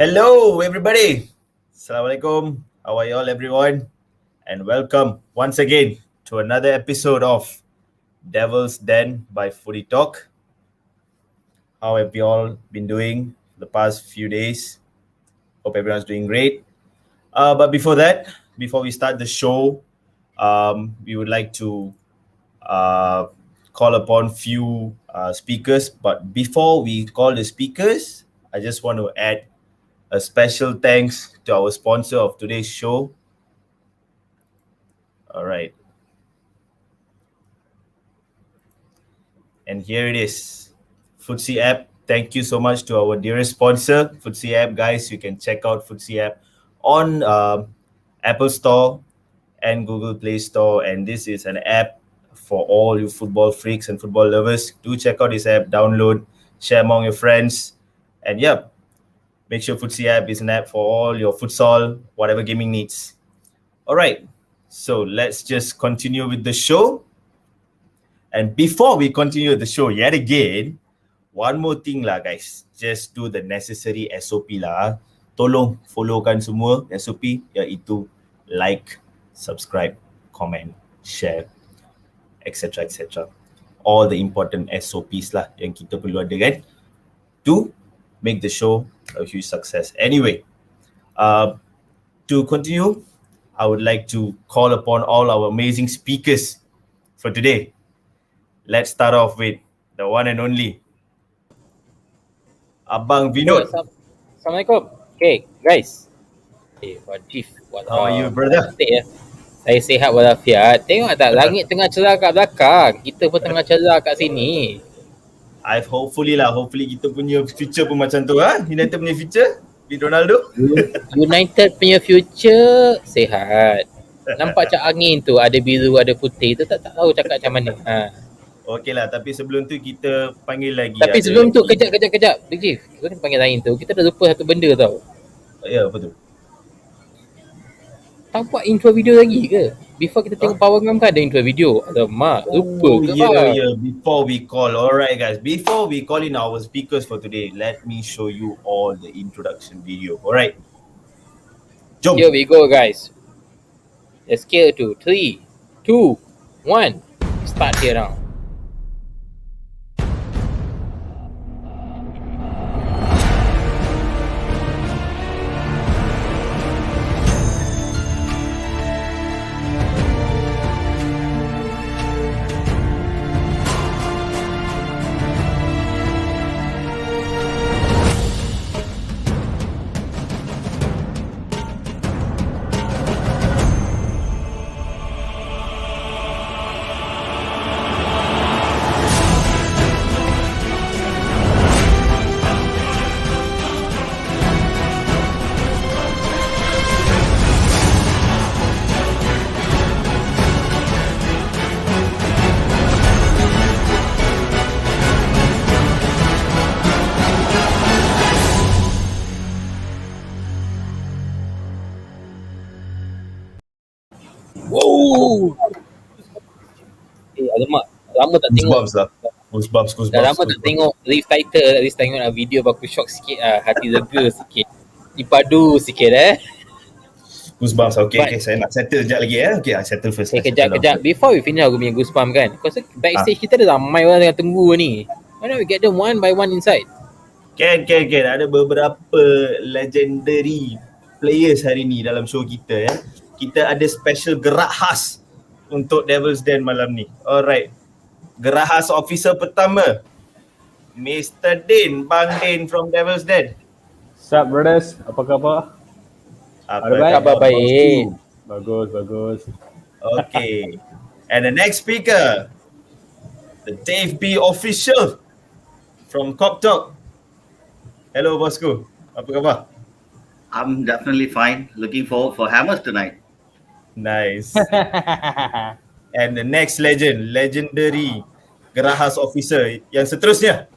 Hello, everybody. Assalamualaikum. How are you all, everyone? And welcome once again to another episode of Devil's Den by Footy Talk. How have you all been doing the past few days? Hope everyone's doing great. But before that, before we start the show, we would like to call upon few speakers. But before we call the speakers, I just want to add a special thanks to our sponsor of today's show. All right. And here it is, Footsie app. Thank you so much to our dearest sponsor, Footsie app. Guys, you can check out Footsie app on Apple Store and Google Play Store. And this is an app for all you football freaks and football lovers. Do check out this app, download, share among your friends. And yeah, make sure Footsie app is an app for all your futsal, whatever gaming needs. All right, so let's just continue with the show. And before we continue the show yet again, one more thing lah guys, just do the necessary SOP lah. Tolong followkan semua SOP, iaitu like, subscribe, comment, share, etc. etc. All the important SOPs lah yang kita perlu ada kan, to make the show a huge success. Anyway, to continue, I would like to call upon all our amazing speakers for today. Let's start off with the one and only Abang Vinod. Assalamualaikum. Okay, guys. Wajif. How are you, brother? Saya sihat walafiat. Tengok tak, langit tengah cerah kat belakang. Kita pun tengah cerah kat sini. Hopefully kita punya future pun macam tu ha? United punya future with Ronaldo. United punya future sihat. Nampak cak angin tu, ada biru, ada putih. Tu tak tahu cakap macam mana. Okey lah, tapi sebelum tu kita panggil lagi. Tapi sebelum tu, kejap. Big Chief, kita panggil lain tu. Kita dah lupa satu benda tau. Ya, apa tu? Tak buat intro video lagi ke? Before kita tengok Power Gam kan ada intro video. Alamak, lupa ke bang? Yeah. Before we call, alright guys. Before we call in our speakers for today, let me show you all the introduction video. Alright. Jom. Here we go guys. Let's scale to 3, 2, 1. Start here now. Wow. Alamak, lama tak tengok. Goosebumps. Dah lama tak tengok release title, release tengok video baku shock sikit hati lega sikit. Dipadu sikit Goosebumps. Okay, saya nak settle sekejap lagi Okay, I settle first. Kejap. Before we finish aku punya Goosebumps kan. Kau rasa backstage kita ada ramai orang tengah tunggu ni. Why not we get them one by one inside? Can. Ada beberapa legendary players hari ni dalam show kita Kita ada special gerak khas untuk Devil's Den malam ni. Alright. Gerak khas officer pertama, Mr. Din, Bang Din from Devil's Den. Sup brothers, apa khabar? Khabar baik. Bagus. Okay. And the next speaker, the Dave B official from Cop Talk. Hello bosku, apa khabar? I'm definitely fine. Looking forward for hammers tonight. Nice. And the next legendary Gerahas officer yang seterusnya,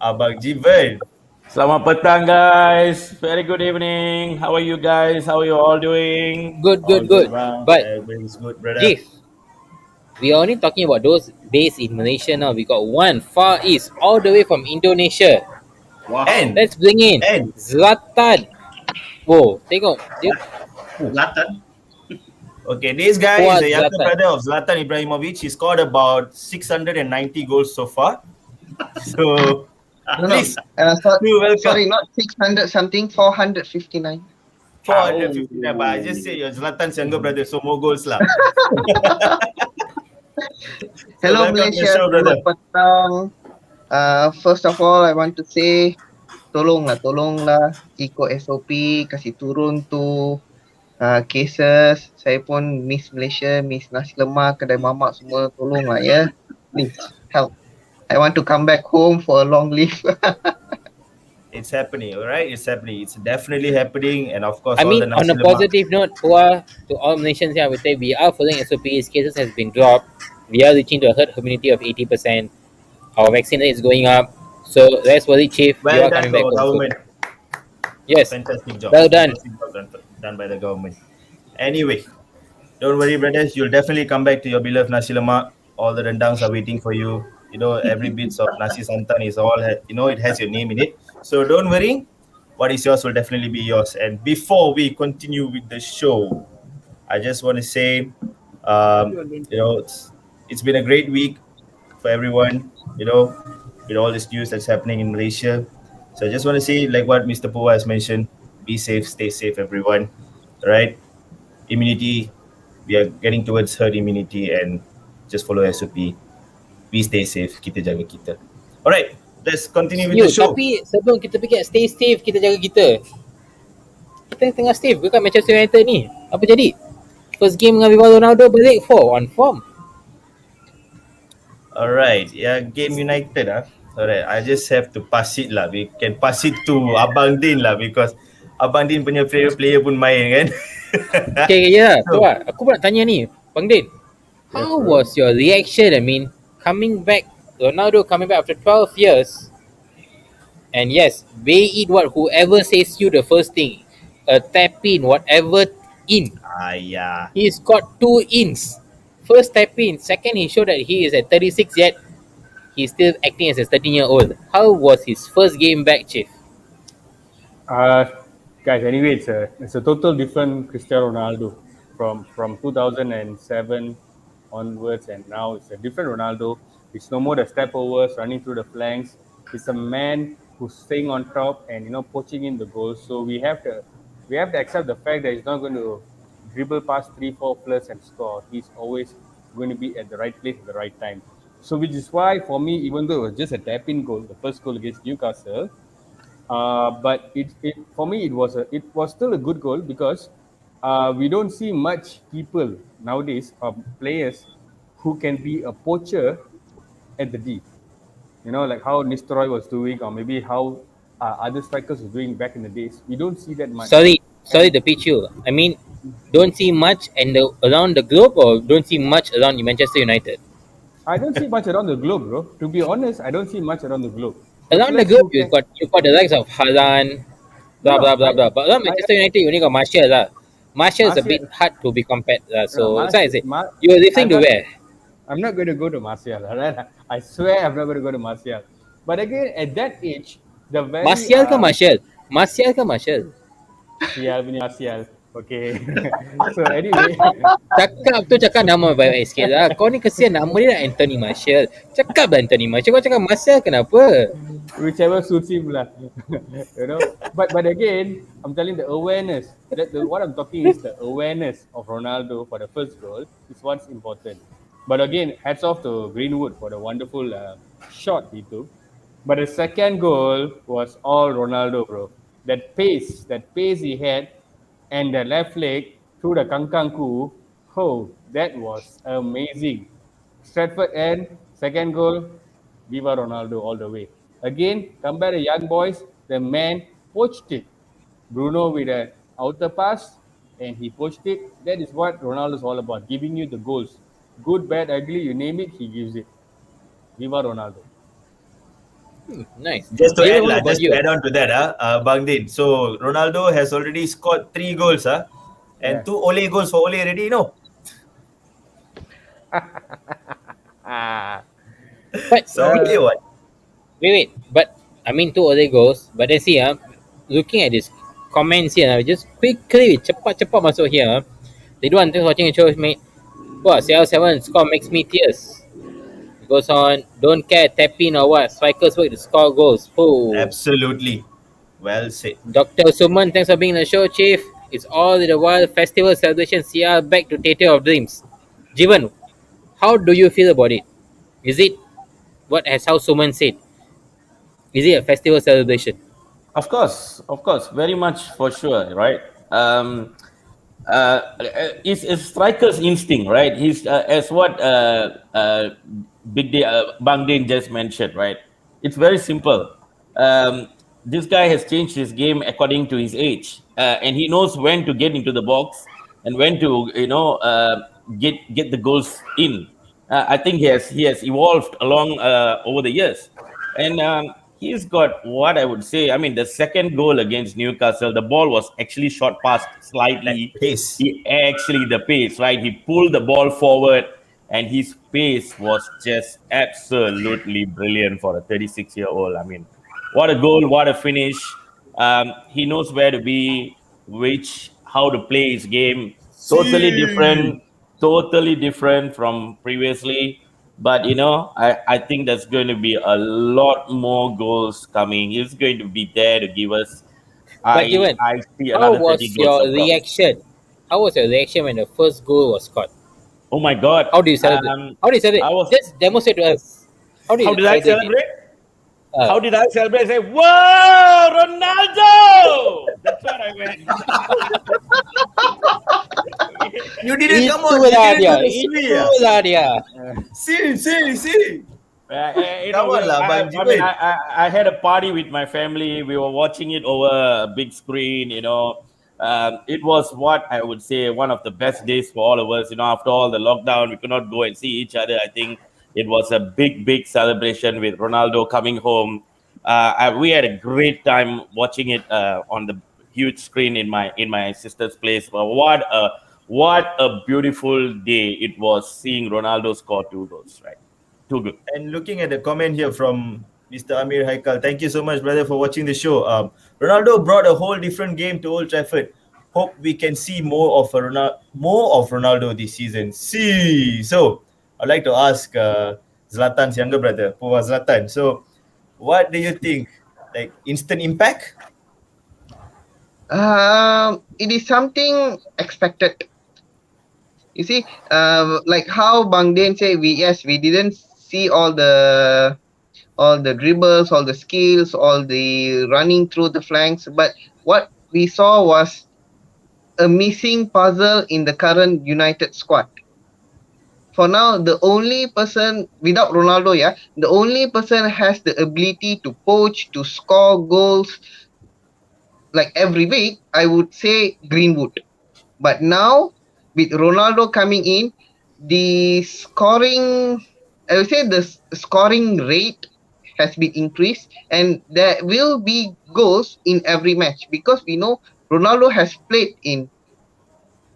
Abang Jivan. Selamat petang guys. Very good evening. How are you guys? How are you all doing? Good. But Everything's good, brother. Chief, we are only talking about those based in Malaysia now. We got one Far East all the way from Indonesia. Wow. Let's bring in And Zlatan. Wow, tengok dia Zlatan. okay, this guy is kuat the younger Zlatan. brother of Zlatan Ibrahimovic. He scored about 690 goals so far. So No. please do welcome. Sorry, not 600 something, 459. 459, but I just say you're Zlatan's younger brother, so more goals lah. So Hello welcome to the Malaysia, show, brother. selamat petang. First of all, I want to say, tolonglah ikut SOP, kasih turun tu cases. Saya pun miss Malaysia, miss nasi lemak, kedai mamak semua, tolonglah ya. Please help. I want to come back home for a long leave. It's happening, all right? It's happening. It's definitely happening, and of course, I all mean, the on nasi a lemak. positive note, Puah, to all Malaysians here, I would say we are following SOPs. Cases has been dropped. We are reaching to a herd immunity of 80%. Our vaccine rate is going up. So rest worthy, Chief. You Well are done coming to back our home soon. government. Yes. Fantastic job. Well done. Fantastic job done by the government. Anyway, don't worry, brothers. You'll definitely come back to your beloved nasi lemak. All the rendangs are waiting for you. You know, every bits of nasi santan is all, it has your name in it. So don't worry. What is yours will definitely be yours. And before we continue with the show, I just want to say, it's been a great week for everyone, with all this news that's happening in Malaysia. So I just want to say, like what Mr. Poa has mentioned, be safe, stay safe, everyone. All right? Immunity, we are getting towards herd immunity and just follow SOP. We stay safe, kita jaga kita. All right, let's continue with the show. Tapi sebelum kita pergi stay safe, kita jaga kita. Kita tengah safe ke kat Manchester United ni? Apa jadi? First game dengan Viva Ronaldo balik 4 on form. All right, yeah, game United All right, I just have to pass it lah. We can pass it to Abang Din lah because Abang Din punya player pun main kan. Okay, ya. So, aku pun nak tanya ni, Bang Din. How was your reaction? I mean, Ronaldo coming back after 12 years. And yes, be it whoever says you the first thing, a tap in, whatever in. Yeah. He's got 2 ins. First tap in, second he showed that he is at 36 yet he's still acting as a 13-year-old. How was his first game back, Chief? Guys, anyway, it's a total different Cristiano Ronaldo from 2007 onwards, and now it's a different Ronaldo. It's no more the step overs, running through the flanks. It's a man who's staying on top and poaching in the goals. So we have to accept the fact that he's not going to dribble past 3-4 plus and score. He's always going to be at the right place at the right time. So which is why for me, even though it was just a tap-in goal, the first goal against Newcastle, but for me it was still a good goal because we don't see much people nowadays or players who can be a poacher at the D. Like how Nistelrooy was doing, or maybe how other strikers were doing back in the days. We don't see that much. Sorry to pitch you. I mean, don't see much around the globe, or don't see much around Manchester United? I don't see much around the globe, bro. To be honest, I don't see much around the globe. Around the globe, you've got the likes of Haaland, blah blah blah blah. But around Manchester United, you only got Martial lah. Martial is a bit hard to be compared. So that's why I say you're referring to where? I'm not going to go to Martial. Right? I swear I'm not going to go to Martial. But again, at that age, the very Martial ke Martial? Martial ke Martial? Martial punya Martial. Okay. So anyway, cakap nama baik sikit lah. Kau ni kesian nama dia Anthony Martial. Cakap lah Anthony Martial. Kau cakap Martial kenapa? Whichever suits him lah. But again, I'm telling the awareness. What I'm talking is the awareness of Ronaldo for the first goal is what's important. But again, hats off to Greenwood for the wonderful shot he took. But the second goal was all Ronaldo, bro. That pace he had, and the left leg through the Kangkangku, that was amazing. Stratford end, second goal, Viva Ronaldo all the way. Again, come back the young boys, the man poached it. Bruno with an outer pass, and he poached it. That is what Ronaldo is all about, giving you the goals. Good, bad, ugly, you name it, he gives it. Viva Ronaldo. Nice. Just to add on to that, Bang Din. So Ronaldo has already scored 3 goals, and 2 Ole goals for Ole already, But so what? wait. But I mean, two early goals. But then see, looking at this comments here, just quickly, cepat-cepat masuk here. They do until watching a show, mate. Wah, CL7 score makes me tears. It goes on, don't care, tap in or what. Strikers work to score goals. Oh. Absolutely. Well said. Dr. Suman, thanks for being on the show, Chief. It's all the while festival celebration. CR back to Theatre of Dreams. Jivan, how do you feel about it? Is it what has how Suman said? Is it a festival celebration? Of course, very much for sure, right? It's striker's instinct, right? He's as what Bang Din just mentioned, right? It's very simple. This guy has changed his game according to his age, and he knows when to get into the box and when to get the goals in. I think he has evolved along over the years, and he's got what I would say. I mean, the second goal against Newcastle, the ball was actually shot past That slightly. pace. He actually the pace, right? He pulled the ball forward, and his pace was just absolutely brilliant for a 36-year-old. I mean, what a goal! What a finish! He knows where to be, how to play his game. Totally See. different, totally different from previously. But I think there's going to be a lot more goals coming. He's going to be there to give us. But I Jivan, I see how another 30 was goals your across. reaction? How was your reaction when the first goal was scored? Oh my God! How do you celebrate? How do you celebrate? I was. Just demonstrate to us. How do How you did I celebrate it? celebrate? Uh, How did I celebrate? Say, "Whoa, Ronaldo!" That's what I meant. You didn't come on. You itulah didn't dia. do the sweet. Itulah dia. See. Come on lah, Bang I mean, Jimin. I had a party with my family. We were watching it over a big screen. It was what I would say one of the best days for all of us. After all the lockdown, we could not go and see each other. I think it was a big celebration with Ronaldo coming home. We had a great time watching it on the huge screen in my sister's place. But what a beautiful day it was seeing Ronaldo score 2 goals. Right, too good. And looking at the comment here from Mr. Amir Haikal, thank you so much, brother, for watching the show. Ronaldo brought a whole different game to Old Trafford. Hope we can see more of Ronaldo this season. See, so I'd like to ask Zlatan's younger brother, Pova Zlatan. So, what do you think? Like instant impact? It is something expected. You see, like how Bang Den say, we didn't see all the dribbles, all the skills, all the running through the flanks, but what we saw was a missing puzzle in the current United squad. For now, the only person without Ronaldo, the only person has the ability to poach, to score goals like every week, I would say Greenwood. But now, with Ronaldo coming in, the scoring rate has been increased, and there will be goals in every match, because we know Ronaldo has played in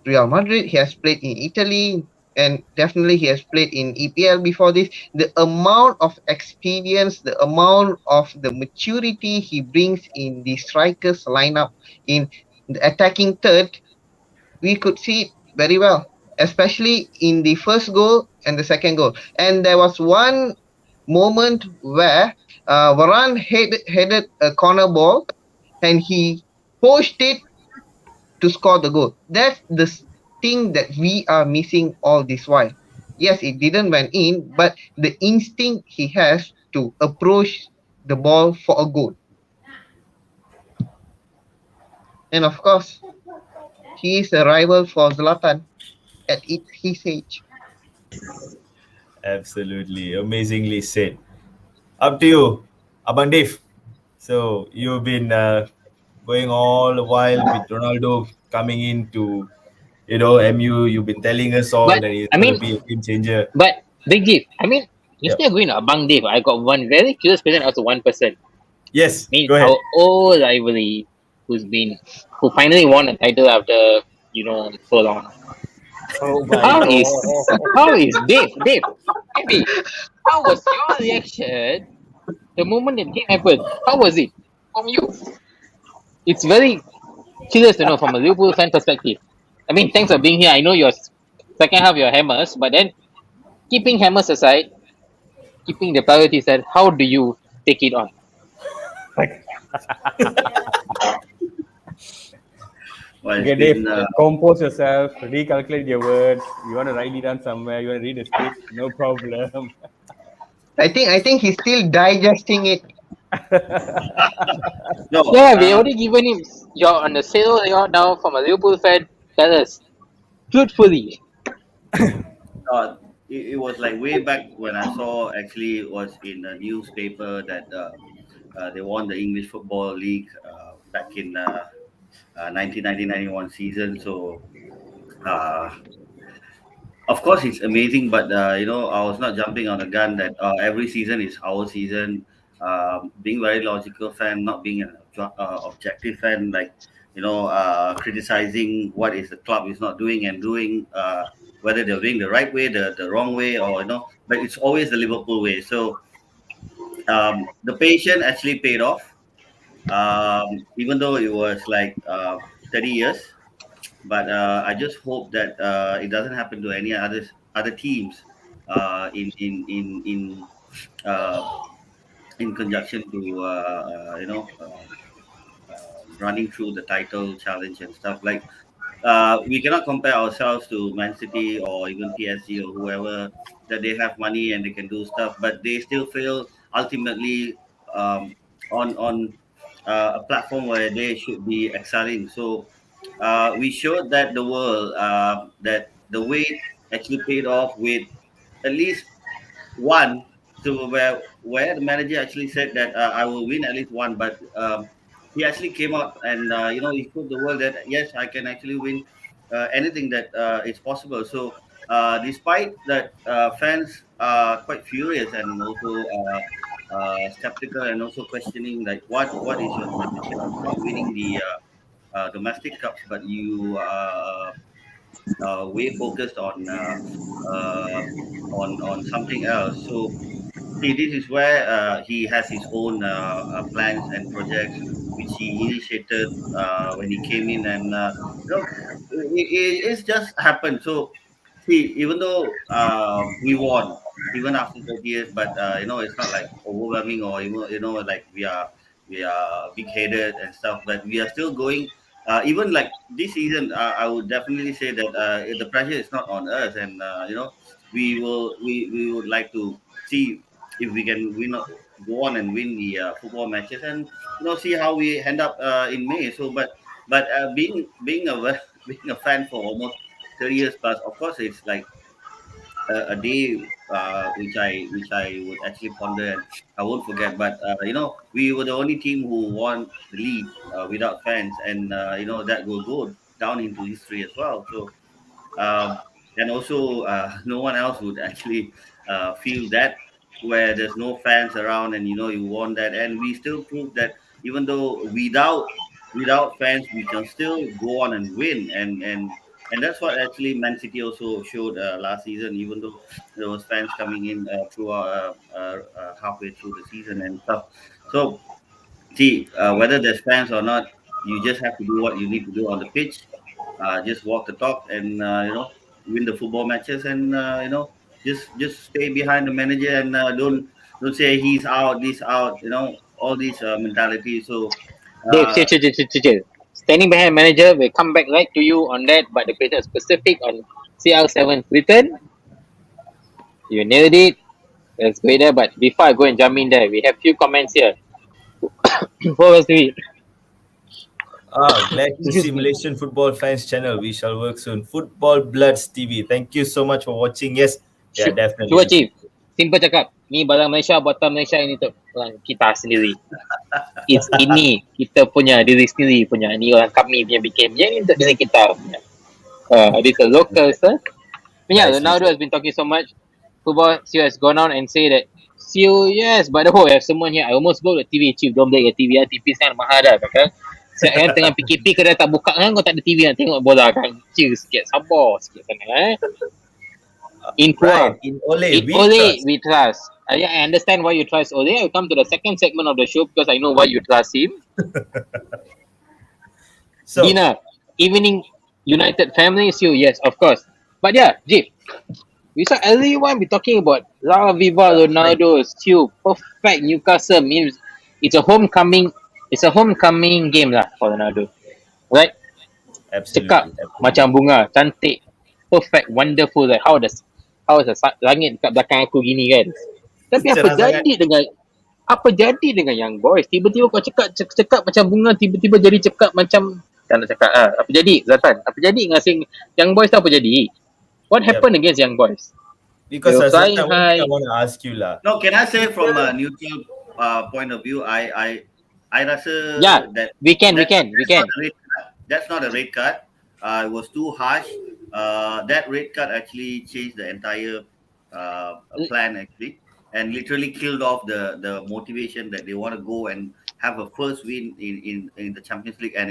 Real Madrid, he has played in Italy, and definitely he has played in EPL before this. The amount of experience, the amount of the maturity he brings in the strikers lineup, in the attacking third, we could see it very well, especially in the first goal and the second goal. And there was one moment where Varane headed a corner ball and he pushed it to score the goal. That's the thing that we are missing all this while. Yes, it didn't went in, but the instinct he has to approach the ball for a goal. And of course, he is a rival for Zlatan at his age. Absolutely, amazingly said. Up to you, Abang Dave. So you've been going all the while with Ronaldo coming into MU. You've been telling us all But that he's I going to mean, be a game changer. but Big Deep, I mean, Yep. instead of going to Abang Dave, I got one very curious question out to one person. Yes, I mean, go ahead. our old rivalry, who finally won a title after so long. Oh my How God. is Dave? Maybe how was your reaction the moment that game happened, how was it from you? It's very curious to know from a Liverpool fan perspective. I mean, thanks for being here. I know your second half your hammers, but then keeping hammers aside, keeping the priorities aside, how do you take it on? Well, it's Okay, Dave, been compose yourself, recalculate your words. You want to write it down somewhere, you want to read the script, no problem. I think he's still digesting it. no. Yeah, we already given him. You're on the sale now from a Liverpool fan. Tell us truthfully. It was like way back when I saw actually it was in a newspaper that they won the English Football League back in 1990-91 season. So uh, of course it's amazing, but I was not jumping on a gun that every season is our season. Being very logical fan, not being an objective fan, like criticizing what is the club is not doing and doing. Whether they're doing the right way, the wrong way, or but it's always the Liverpool way. So the patient actually paid off, even though it was like 30 years. But I just hope that it doesn't happen to any other teams uh, in conjunction to running through the title challenge and stuff like. We cannot compare ourselves to Man City or even PSG or whoever that they have money and they can do stuff, but they still fail ultimately on a platform where they should be excelling. So we showed that the world that the wait actually paid off with at least one to where the manager actually said that I will win at least one, but he actually came out and he showed the world that yes, I can actually win anything that is possible. So despite that, fans are quite furious and also skeptical and also questioning like what is your strategy of not winning the domestic cups, but you way focused uh, on something else. So see, this is where he has his own plans and projects, which he initiated when he came in, and it's just happened. So see, even though we won, even after 30 years, but it's not like overwhelming or even like we are big headed and stuff, but we are still going. Even like this season, I would definitely say that the pressure is not on us, and we would like to see if we can go on and win the football matches, and see how we end up in May. So, but being being a fan for almost 30 years plus, of course, it's like a day which I would actually ponder and I won't forget. But we were the only team who won the league without fans, and that will go down into history as well. So um, and also no one else would actually feel that where there's no fans around and you won that, and we still prove that even though without fans we can still go on and win, and that's what actually Man City also showed last season, even though there was fans coming in throughout halfway through the season and stuff. So see, whether there's fans or not, you just have to do what you need to do on the pitch. Just walk the talk and win the football matches, and just stay behind the manager and don't say he's out, this out, all these mentalities. So Dave, uh, chill. Standing behind manager, will come back right to you on that, but the question specific on CR7's return. You nailed it. Let's go there. But before I go and jump in there, we have few comments here. What was the Glad to see Malaysian football fans channel. We shall work soon. Football Bloods TV. Thank you so much for watching. Yes, yeah, definitely. Cuba Chief, simple cakap. Ni barang Malaysia, buatan Malaysia, ini tu kita sendiri. Ini kita punya diri sendiri punya. Ni orang kami punya bikin. Yang ini untuk diri kita punya. This is local, sir. Yeah, Ronaldo has been talking so much. Football CEO has gone on and say that CEO, yes, but the whole have someone here. I almost go to TV, Chief. Don't break your TV. TV sekarang mahal dah, kan? Saya tengah PKP kedai tak buka kan, kau tak ada TV nak tengok bola kan. Chill sikit, sabar sikit sana. In Kuang, in Ole, we trust. I understand why you trust Ole. I'll come to the second segment of the show because I know why you trust him. So, Dinner, evening, United family, you, yes, of course. But yeah, Jeep, we saw earlier one, we talking about La Viva right, Ronaldo, still perfect Newcastle means it's a homecoming. It's a homecoming game lah for Ronaldo, right? Cekap absolutely, absolutely. macam bunga, cantik, perfect, wonderful. Like how is the langit dekat belakang aku gini kan? Tapi apa Cerah sangat. jadi dengan young boys? Tiba-tiba kau cekap macam bunga, tiba-tiba jadi cekap macam tak nak cakap apa jadi Zatan? Apa jadi dengan young boys tu apa jadi? What Yep. happened against young boys? They Because were flying Zlatan, one thing I high. want to ask you lah. No, can I say from a neutral point of view, I rasa Yeah, that we can. that's not a red card. It was too harsh. That red card actually changed the entire plan actually, and literally killed off the motivation that they want to go and have a first win in the Champions League and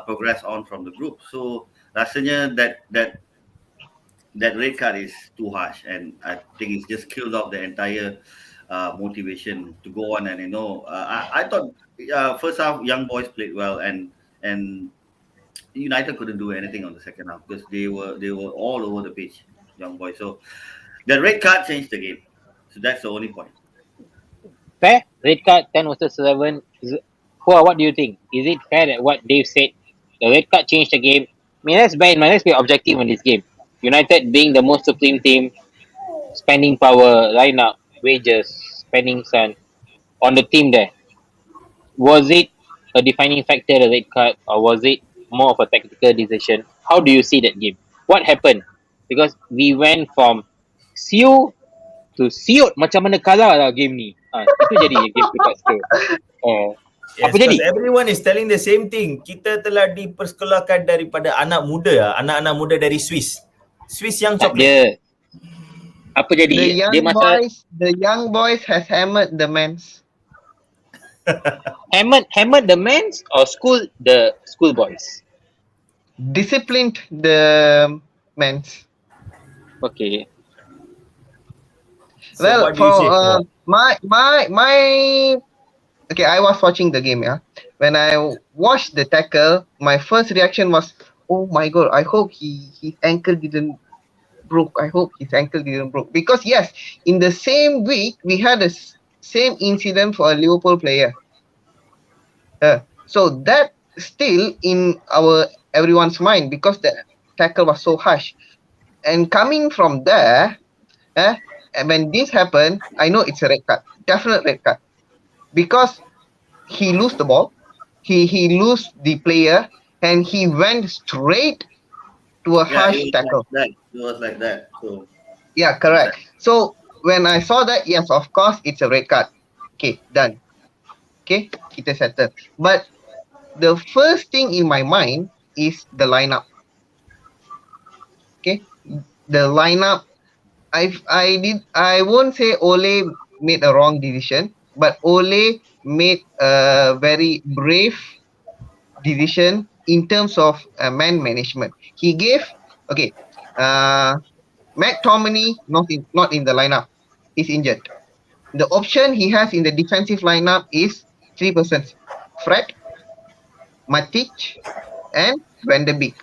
progress on from the group. So rasanya that red card is too harsh, and I think it's just killed off the entire motivation to go on. And I thought first half young boys played well, and United couldn't do anything on the second half because they were all over the pitch, young boys. So the red card changed the game. So that's the only point. Fair? Red card, 10 versus 11. What do you think? Is it fair that what Dave said, the red card changed the game? I mean, let's be objective in this game. United being the most supreme team, spending power, lineup, wages, spending sun on the team there. Was it a defining factor, the red card, or was it more of a tactical decision? How do you see that game? What happened? Because we went from SIUUU to siut macam mana kalah lah game ni. Itu jadi game dekat skill. Yes, Apa jadi? because everyone is telling the same thing. Kita telah dipersekolahkan daripada anak-anak muda dari Swiss. Swiss yang coklat. Dia apa jadi? The young boys has hammered the men's. Hammered the men's or the school boys? Disciplined the men's. Okay. So Well, what do you say? my okay, I was watching the game, yeah. When I watched the tackle, my first reaction was, oh my god, I hope his ankle didn't broke. I hope his ankle didn't broke. Because yes, in the same week we had the same incident for a Liverpool player. So that still in everyone's mind because the tackle was so harsh. And coming from there, and when this happened, I know it's a red card, definite red card, because he lost the ball, he lost the player, and he went straight to a harsh tackle. It was like that. So yeah, correct. So when I saw that, yes, of course, it's a red card. Okay, done. Okay, kita settle. But the first thing in my mind is the lineup. Okay, the lineup. I won't say Ole made a wrong decision, but Ole made a very brave decision in terms of man management. He gave McTominay not in the lineup. He's injured. The option he has in the defensive lineup is 3 persons: Fred, Matic, and Van de Beek.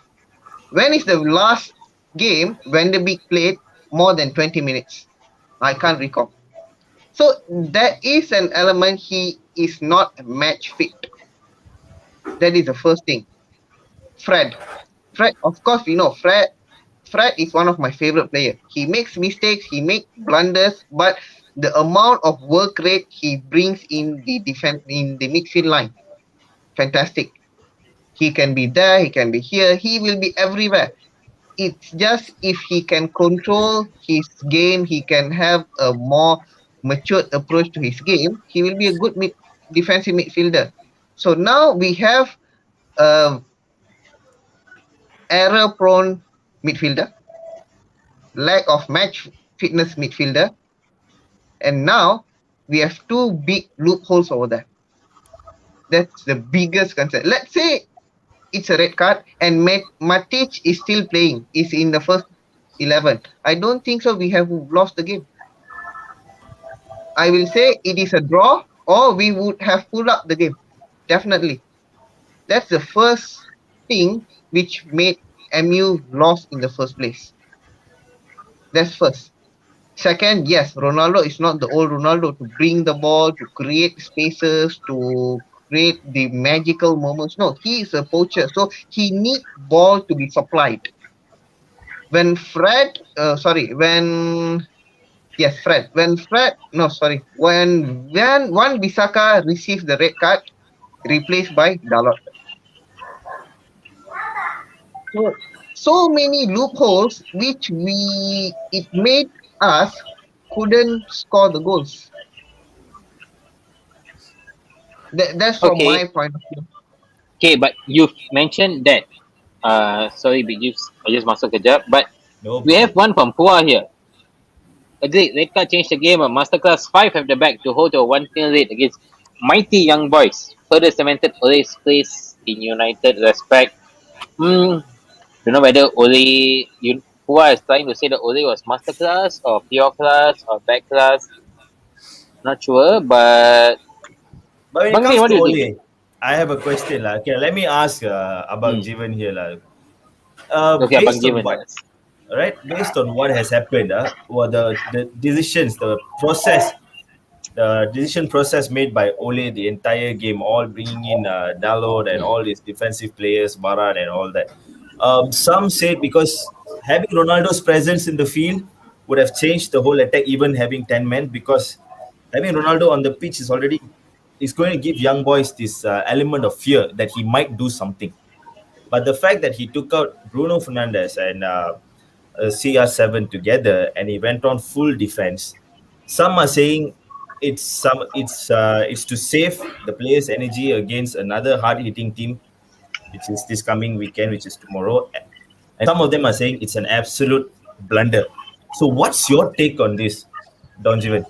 When is the last game Van de Beek played more than 20 minutes? I can't recall. So there is an element he is not match fit. That is the first thing. Fred, of course we know Fred is one of my favorite players. He makes mistakes, he makes blunders, but the amount of work rate he brings in the defense, in the midfield line, fantastic. He can be there, he can be here, he will be everywhere. It's just if he can control his game, he can have a more matured approach to his game, he will be a good defensive midfielder. So now we have error-prone midfielder, lack of match fitness midfielder, and now we have two big loopholes over there. That's the biggest concern. Let's say it's a red card and Matic is still playing, is in the first 11. I don't think so we have lost the game. I will say it is a draw, or we would have pulled up the game. Definitely. That's the first thing which made MU lost in the first place. That's first. Second, yes, Ronaldo is not the old Ronaldo to bring the ball, to create spaces, to create the magical moments. No, he is a poacher. So he need ball to be supplied. When Fred, when Wan Bissaka received the red card, replaced by Dalot. So many loopholes which it made us couldn't score the goals. That's from Okay, my point of view. okay, but you've mentioned that. Sorry, I just masuk kejap. But No we have problem. one from Pua here. Agreed, red card changed the game. A masterclass 5 have the back to hold to a 1-0 lead against mighty young boys. Further cemented Ole's place in United respect. Don't know whether Pua is trying to say that Ole was masterclass or pure class or back class. Not sure, but But when it Bang Lee, comes what to do you think? Ole, I have a question. Lah. Okay, let me ask Abang Hmm. Jivan here. Lah. Okay, Abang Based on Given what, us. right? Based on what has happened, what the decisions, the decision process made by Ole the entire game, all bringing in Dalot and all these defensive players, Baran and all that. Some said because having Ronaldo's presence in the field would have changed the whole attack, even having 10 men, because having Ronaldo on the pitch is going to give young boys this element of fear that he might do something. But the fact that he took out Bruno Fernandes and CR7 together and he went on full defense, some are saying it's to save the players' energy against another hard-hitting team, which is this coming weekend, which is tomorrow. And some of them are saying it's an absolute blunder. So, what's your take on this, Don Jivan?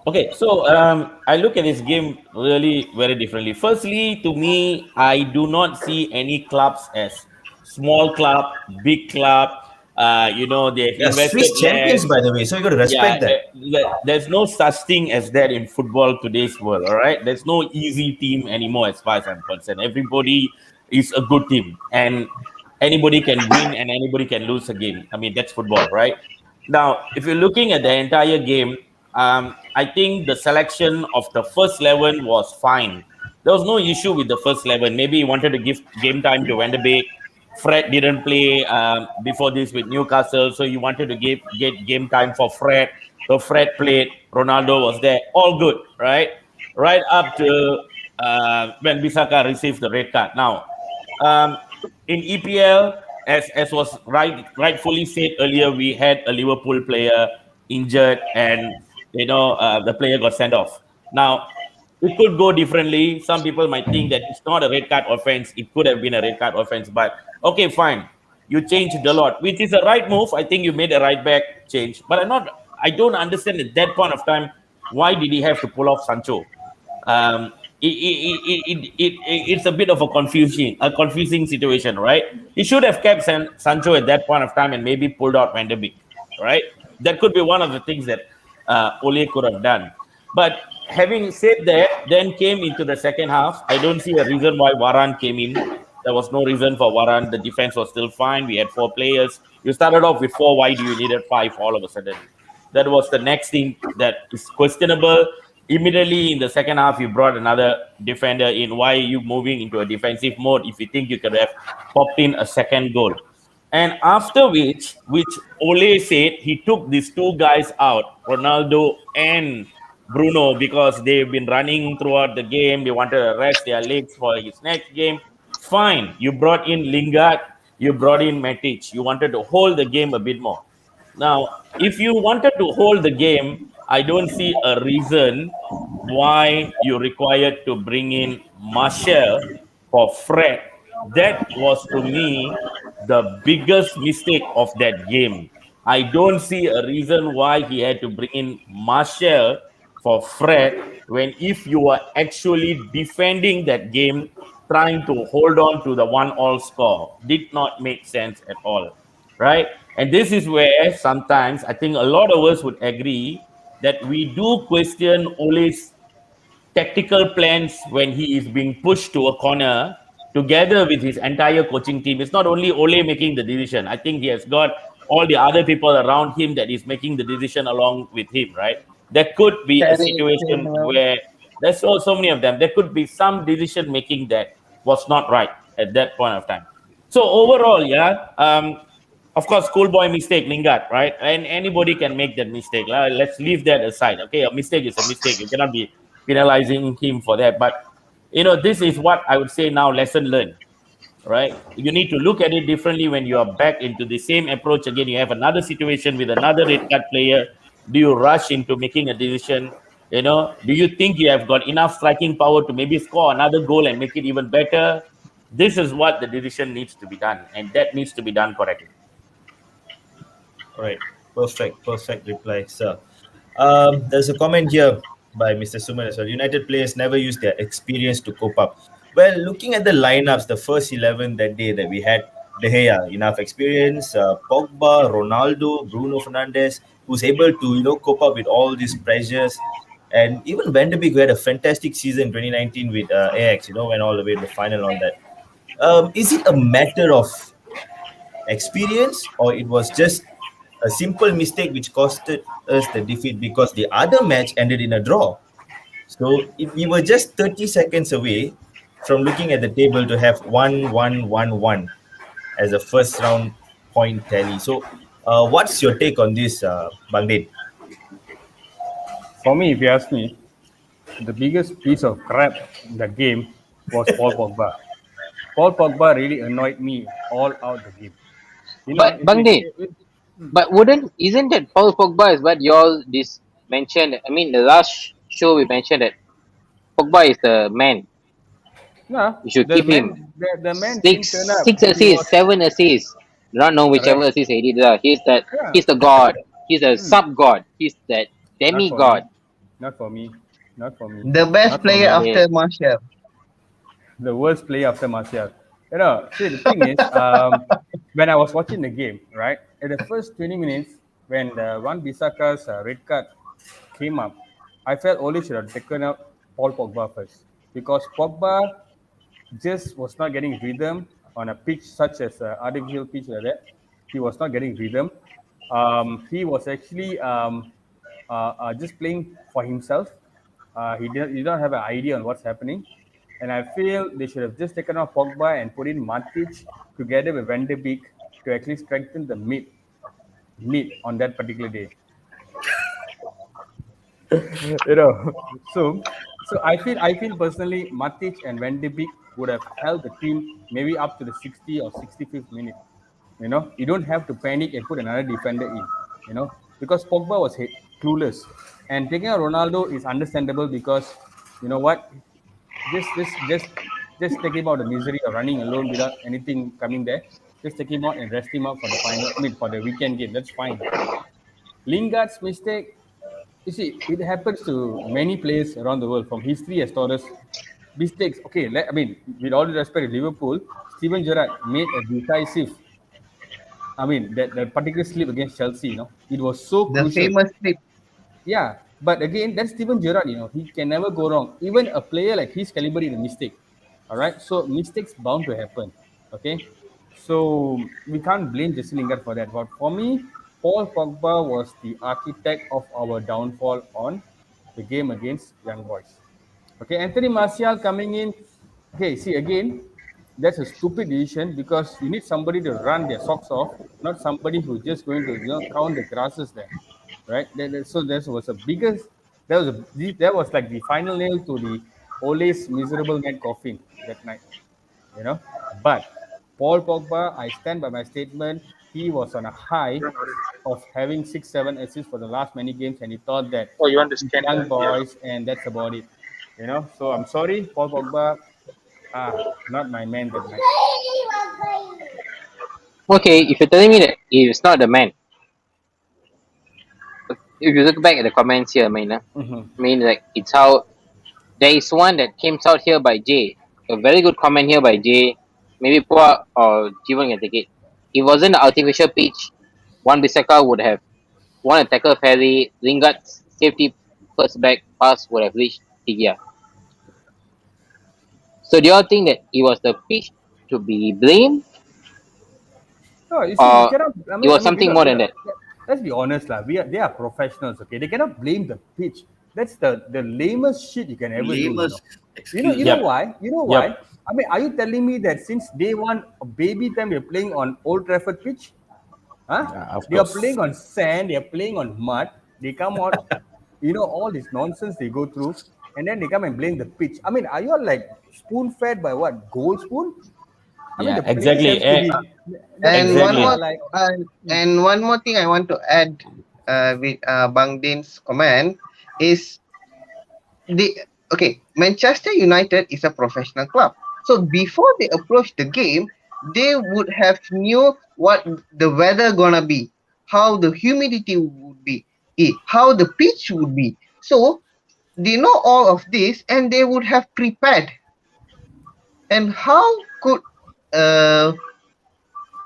Okay, so I look at this game really very differently. Firstly, to me, I do not see any clubs as small club, big club. They've Yeah, invested Swiss champions, less. by the way. So you got to Yeah, respect that. there's no such thing as that in football today's world. All right, there's no easy team anymore as far as I'm concerned. Everybody is a good team, and anybody can win and anybody can lose a game. I mean, that's football, right? Now, if you're looking at the entire game, I think the selection of the first 11 was fine. There was no issue with the first 11. Maybe he wanted to give game time to Van de Beek. Fred didn't play before this with Newcastle, so you wanted to get game time for Fred. So Fred played. Ronaldo was there. All good, right? Right up to when Bisaka received the red card. Now, in EPL, as was rightfully said earlier, we had a Liverpool player injured, and the player got sent off. Now, it could go differently. Some people might think that it's not a red card offense. It could have been a red card offense, but okay, fine. You changed a lot, which is a right move. I think you made a right back change, but I don't understand at that point of time why did he have to pull off Sancho. It's a bit of a confusing situation, right? He should have kept Sancho at that point of time and maybe pulled out Van de Beek, right? That could be one of the things that Ole could have done. But having said that, then came into the second half. I don't see a reason why Varane came in. There was no reason for Varane. The defense was still fine. We had 4 players. You started off with 4. Why do you needed 5 all of a sudden? That was the next thing that is questionable. Immediately in the second half, you brought another defender in. Why are you moving into a defensive mode if you think you could have popped in a second goal? And after which Ole said he took these 2 guys out, Ronaldo and Bruno, because they've been running throughout the game. They wanted to rest their legs for his next game. Fine. You brought in Lingard, you brought in Matic. You wanted to hold the game a bit more. Now, if you wanted to hold the game, I don't see a reason why you required to bring in Martial for Fred. That was to me the biggest mistake of that game. I don't see a reason why he had to bring in Martial for Fred when if you were actually defending that game, trying to hold on to the 1-all score, did not make sense at all, right? And this is where sometimes I think a lot of us would agree that we do question Ole's tactical plans when he is being pushed to a corner together with his entire coaching team. It's not only Ole making the decision. I think he has got all the other people around him that is making the decision along with him, right? There could be a Sharing experience situation well. where there's so many of them. There could be some decision making that was not right at that point of time. So overall, yeah, of course, schoolboy mistake, Lingard, right? And anybody can make that mistake. Let's leave that aside. Okay, a mistake is a mistake. You cannot be penalizing him for that. But this is what I would say now. Lesson learned, right? You need to look at it differently when you are back into the same approach again. You have another situation with another red card player. Do you rush into making a decision? Do you think you have got enough striking power to maybe score another goal and make it even better? This is what the decision needs to be done, and that needs to be done correctly. Right. Perfect reply, sir. There's a comment here by Mr. Suman as well. United players never use their experience to cope up. Well, looking at the lineups, the first 11 that day that we had, De Gea, enough experience, Pogba, Ronaldo, Bruno Fernandes, who's able to, cope up with all these pressures. And even Van de Beek, who had a fantastic season in 2019 with Ajax, went all the way to the final on that. Is it a matter of experience, or it was just a simple mistake which costed us the defeat because the other match ended in a draw? So we were just 30 seconds away from looking at the table to have 1-1-1-1 as a first round point tally. So, what's your take on this, Bangdin? For me, if you ask me, the biggest piece of crap in the game was Paul Pogba. Paul Pogba really annoyed me all out the game. But Bangde, but isn't that Paul Pogba is what you all this mentioned? I mean, the last show we mentioned that Pogba is the man. yeah, You should the keep him. man, the man didn't Six turn up. six He was assists, 7 assists. Don't know whichever correct. assist he did. He's that. Yeah, He's the god. He's a sub god. He's that not for me. demigod. Not for me. Not for me. The best Not for player me. Yeah. after Martial. The worst player after Martial. See, the thing is, when I was watching the game, right, at the first 20 minutes, when the Wan Bissaka's red card came up, I felt Ole should have taken out Paul Pogba first because Pogba just was not getting rhythm on a pitch such as artificial pitch like that. He was not getting rhythm. He was actually just playing for himself. He don't have an idea on what's happening. And I feel they should have just taken off Pogba and put in Matic together with Van de Beek to actually strengthen the mid on that particular day. you know, so I feel personally Matic and Van de Beek would have held the team maybe up to the 60 or 65th minute. You don't have to panic and put another defender in. Because Pogba was clueless, and taking out Ronaldo is understandable because you know what, just take him out of the misery of running alone without anything coming there. Just take him out and rest him out for the final. I mean, for the weekend game. That's fine. Lingard's mistake, you see, it happens to many players around the world. From history has taught us mistakes. Okay, with all due respect, Liverpool, Steven Gerrard made a decisive. That particular slip against Chelsea, it was so The crucial. famous slip. Yeah, but again, that's Steven Gerrard. He can never go wrong. Even a player like his caliber is a mistake. All right, so mistakes bound to happen. Okay, so we can't blame Jesse Lingard for that. But for me, Paul Pogba was the architect of our downfall on the game against Young Boys. Okay, Anthony Martial coming in. Okay, see again, that's a stupid decision because you need somebody to run their socks off, not somebody who's just going to count the grasses there, right? So that was a biggest. That was like the final nail to the Ole's miserable night coffin that night, you know. But Paul Pogba, I stand by my statement. He was on a high of having 6, 7 assists for the last many games, and he thought that Oh, you want to it's scan young that? Yeah. boys, and that's about it. So I'm sorry, Paul Pogba. Not my man that night. Okay, if you're telling me that he's not the man, if you look back at the comments here, I mean, like it's how there is one that came out here by Jay. A very good comment here by Jay. Maybe Pua or Jivan can take it. It wasn't an artificial pitch. One Bissaka would have won a tackle fairly. Lingard safety first back pass would have reached Tigia. So do you all think that it was the pitch to be blamed, No, you see, you or cannot. it was something Because more than that? let's be honest, lah. They are professionals, okay? They cannot blame the pitch. That's the lamest shit you can ever do. Lamest You excuse. know Yep. why? You know Yep. why? I mean, are you telling me that since day one, baby time, you're playing on Old Trafford pitch? Huh? Yeah, of They are course. playing on sand. They are playing on mud. They come out, all this nonsense they go through, and then they come and blame the pitch. I mean, are you all like spoon fed by what? Gold spoon? I mean, Yeah, the players exactly. have to be. The And players one Exactly. are more, like, and one more thing I want to add with Bang Din's comment is the okay. Manchester United is a professional club, so before they approach the game, they would have knew what the weather gonna be, how the humidity would be, how the pitch would be. So they know all of this, and they would have prepared. And how could uh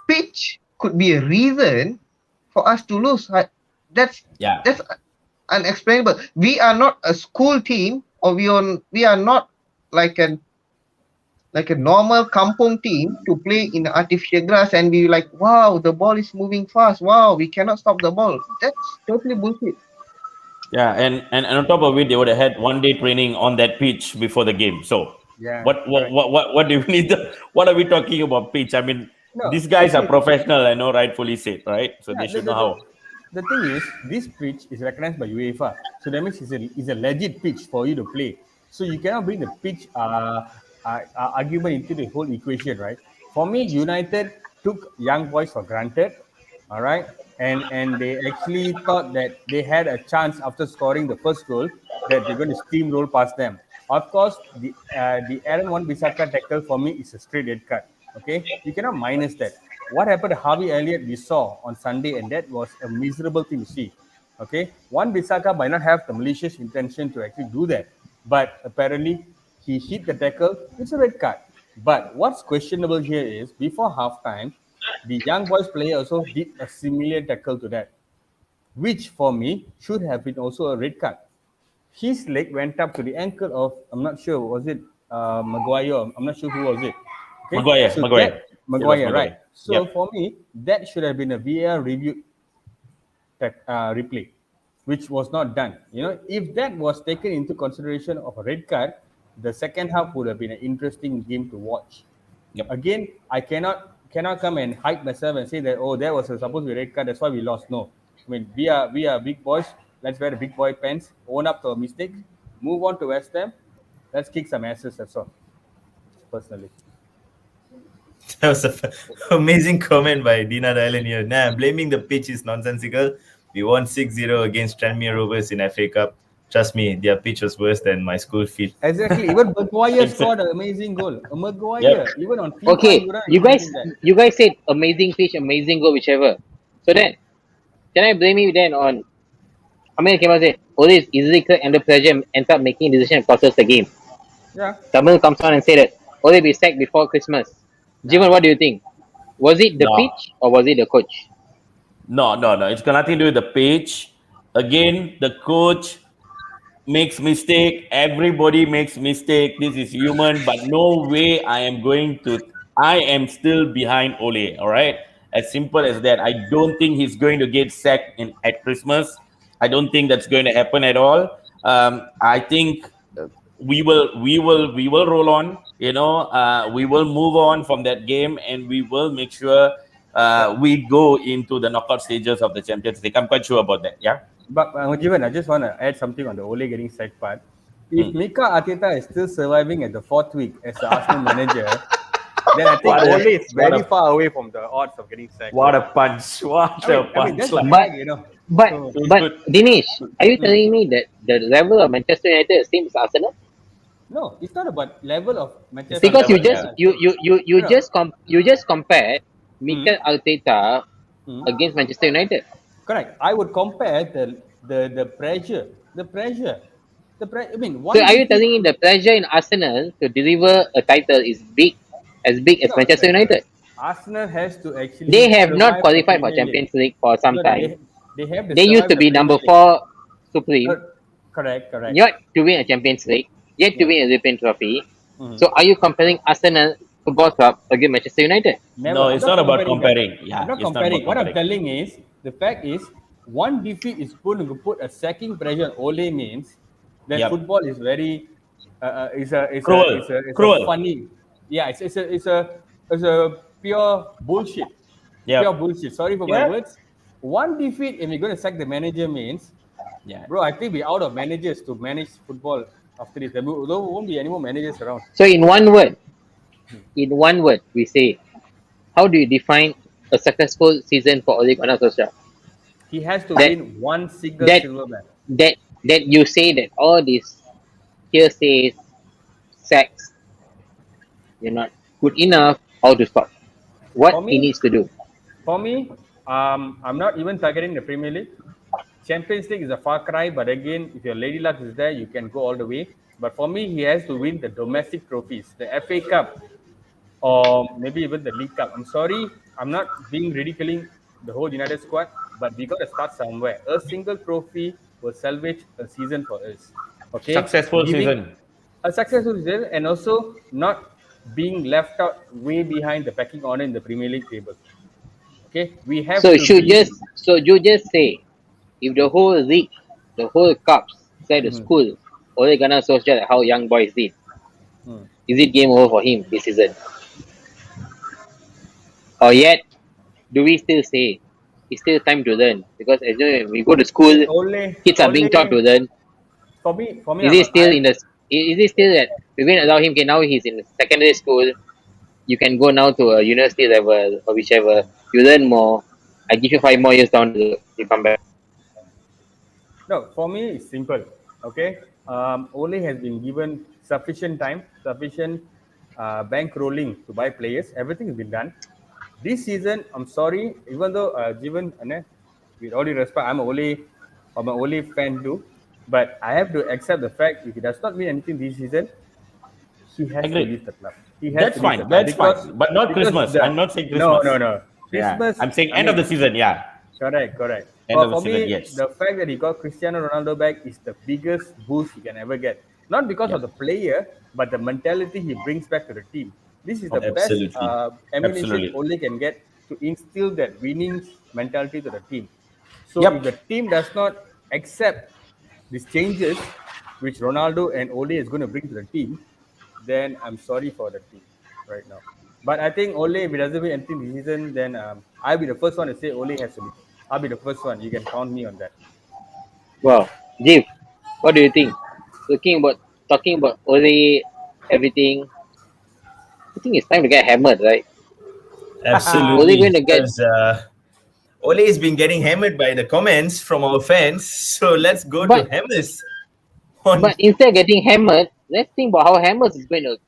pitch could be a reason for us to lose? That's Yeah. that's unexplainable. We are not a school team, or we are not like a normal kampong team to play in the artificial grass and be like, wow, the ball is moving fast. Wow, we cannot stop the ball. That's totally bullshit. Yeah, and on top of it, they would have had 1 day training on that pitch before the game. So yeah, what correct. what what, what do we need? What are we talking about pitch? I mean, No, these guys are actually, professional. I know, rightfully said, right? So yeah, they should know how. the thing is, this pitch is recognized by UEFA. So that means it's a legit pitch for you to play. So you cannot bring the pitch argument into the whole equation, right? For me, United took young boys for granted, all right? And they actually thought that they had a chance after scoring the first goal that they're going to steamroll past them. Of course, the Aaron Wan Bissaka tackle for me is a straight red card. Okay, you cannot minus that. What happened to Harvey Elliott we saw on Sunday, and that was a miserable thing to see. Okay, Wan Bissaka might not have the malicious intention to actually do that, but apparently he hit the tackle. It's a red card. But what's questionable here is before halftime, the young boys player also did a similar tackle to that, which for me should have been also a red card. His leg went up to the ankle of, I'm not sure, was it Maguire? I'm not sure who was it. Okay, Maguire, so Maguire. that It was Maguire, right? Maguire. So Yep. for me, that should have been a VAR review replay, which was not done. If that was taken into consideration of a red card, the second half would have been an interesting game to watch. Yep. Again, I cannot come and hype myself and say that, oh, that was supposed to be a red card, that's why we lost. No, I mean, we are big boys. Let's wear the big boy pants, own up to a mistake, move on to West Ham. Let's kick some asses. That's all. Personally, That was an amazing comment by Dina Dylan here. Nah, blaming the pitch is nonsensical. We won 6-0 against Tranmere Rovers in FA Cup. Trust me, their pitch was worse than my school field. exactly. Even Maguire scored an amazing goal. Yep. Maguire, even on FIFA, Okay, you wouldn't you guys, imagine that. you guys said amazing pitch, amazing goal, whichever. So then, can I blame you then on? I mean, can I say, always easily under pressure and ends up making a decision and costs the game. Yeah. Someone comes on and say that, will they be sacked before Christmas? Jivan, what do you think? Was it the No. pitch or was it the coach? No. It's got nothing to do with the pitch. Again, the coach makes mistake. Everybody makes mistake. This is human, but no way I am going to. I am still behind Ole. All right, as simple as that. I don't think he's going to get sacked at Christmas. I don't think that's going to happen at all. I think we will roll on. We will move on from that game, and we will make sure we go into the knockout stages of the Champions League. I'm quite sure about that. Yeah. But Jivan, I just want to add something on the Ole getting sacked part. If Mika Arteta is still surviving at the 4th week as the Arsenal manager, then I think Ole is very far away from the odds of getting sacked. What a punch! What a I mean, punch! that's the But- fact. But So, but Dinesh, are you telling me that the level of Manchester United is same as Arsenal? no, it's not about level of Manchester. Because you level, just yeah. you just compared Mikel Arteta Hmm. against Manchester United. Correct. I would compare the pressure. I mean, one So are you defeat- telling me the pressure in Arsenal to deliver a title is as big as No, Manchester United? Arsenal has to actually. They have not survive the qualified for Premier League. Champions League for some No, time. they have to They used survive to the be Premier number League. 4. supreme, Correct, correct. yet to win a Champions League, yet to Yeah. win a European trophy. Mhm. So are you comparing Arsenal Football Club against Manchester United? Never. No, I'm it's not not about comparing that. comparing. I'm Yeah, not it's not about comparing. What I'm comparing. telling is the fact is one defeat is going to put a sacking pressure on Ole means then Yep. football is very Cruel. it's a Cruel. funny, yeah, it's a pure bullshit. Pure Yep. bullshit. Sorry for my Yeah. words. One defeat and we're going to sack the manager means, Yeah. bro, I think we're out of managers to manage football after this. There won't be any more managers around. So in one word, we say, how do you define a successful season for Ole Gunnar Solskjaer? He has to That win one single that silverback. that you say that all these hearsays, sacks, you're not good enough. How to stop? What For he me, needs to do. For me, I'm not even targeting the Premier League. Champions League is a far cry, but again, if your Lady Luck is there, you can go all the way. But for me, he has to win the domestic trophies, the FA Cup, or maybe even the League Cup. I'm sorry, I'm not being ridiculing the whole United squad, but we got to start somewhere. A single trophy will salvage a season for us. Okay, Successful giving season. a successful season and also not being left out way behind the pecking order in the Premier League table. Okay, we have to be. So you just say if the whole league, the whole cups said the Mhm, school, Ole Gunnar Solskjaer how young boys did. mhm. Is it game over for him this season? Or yet do we still say it's still time to learn? Because as you know, we go to school, kids are being taught to learn. For me, Is it still in the is it still that we will allow him? Okay, now he's in secondary school. You can go now to a university level or whichever. You learn more. I give you 5 more years down the road. You come back. no. For me, it's simple. Okay, Ole has been given sufficient time, sufficient bank rolling to buy players. Everything has been done. This season, I'm sorry, even though given with all due respect, I'm an Ole fan too, but I have to accept the fact if he does not win anything this season, he has to Agreed. leave the club. He has That's to leave the fine. club That's because fine. But not Christmas. the I'm not saying no Christmas. no no Yeah. Christmas. I'm saying I end of the mean, season. Yeah. correct, correct. End of the For season. me, Yes. the fact that he got Cristiano Ronaldo back is the biggest boost he can ever get. Not because of Yep. the player, but the mentality he brings back to the team. This is the best Absolutely. ammunition Absolutely. Ole can get to instill that winning mentality to the team. So if Yep. the team does not accept these changes, which Ronaldo and Ole is going to bring to the team, then I'm sorry for the team right now. But I think Ole, if he doesn't win anything this season, then I'll be the first one to say Ole has to be. I'll be the first one. You can count me on that. Wow, Jiv, what do you think? Looking about talking about Ole, everything. I think it's time to get hammered, right? Ole Absolutely. going to get, Because Ole has been getting hammered by the comments from our fans. So let's go to but hammers on. but instead of getting hammered, let's think about how Hammers is going to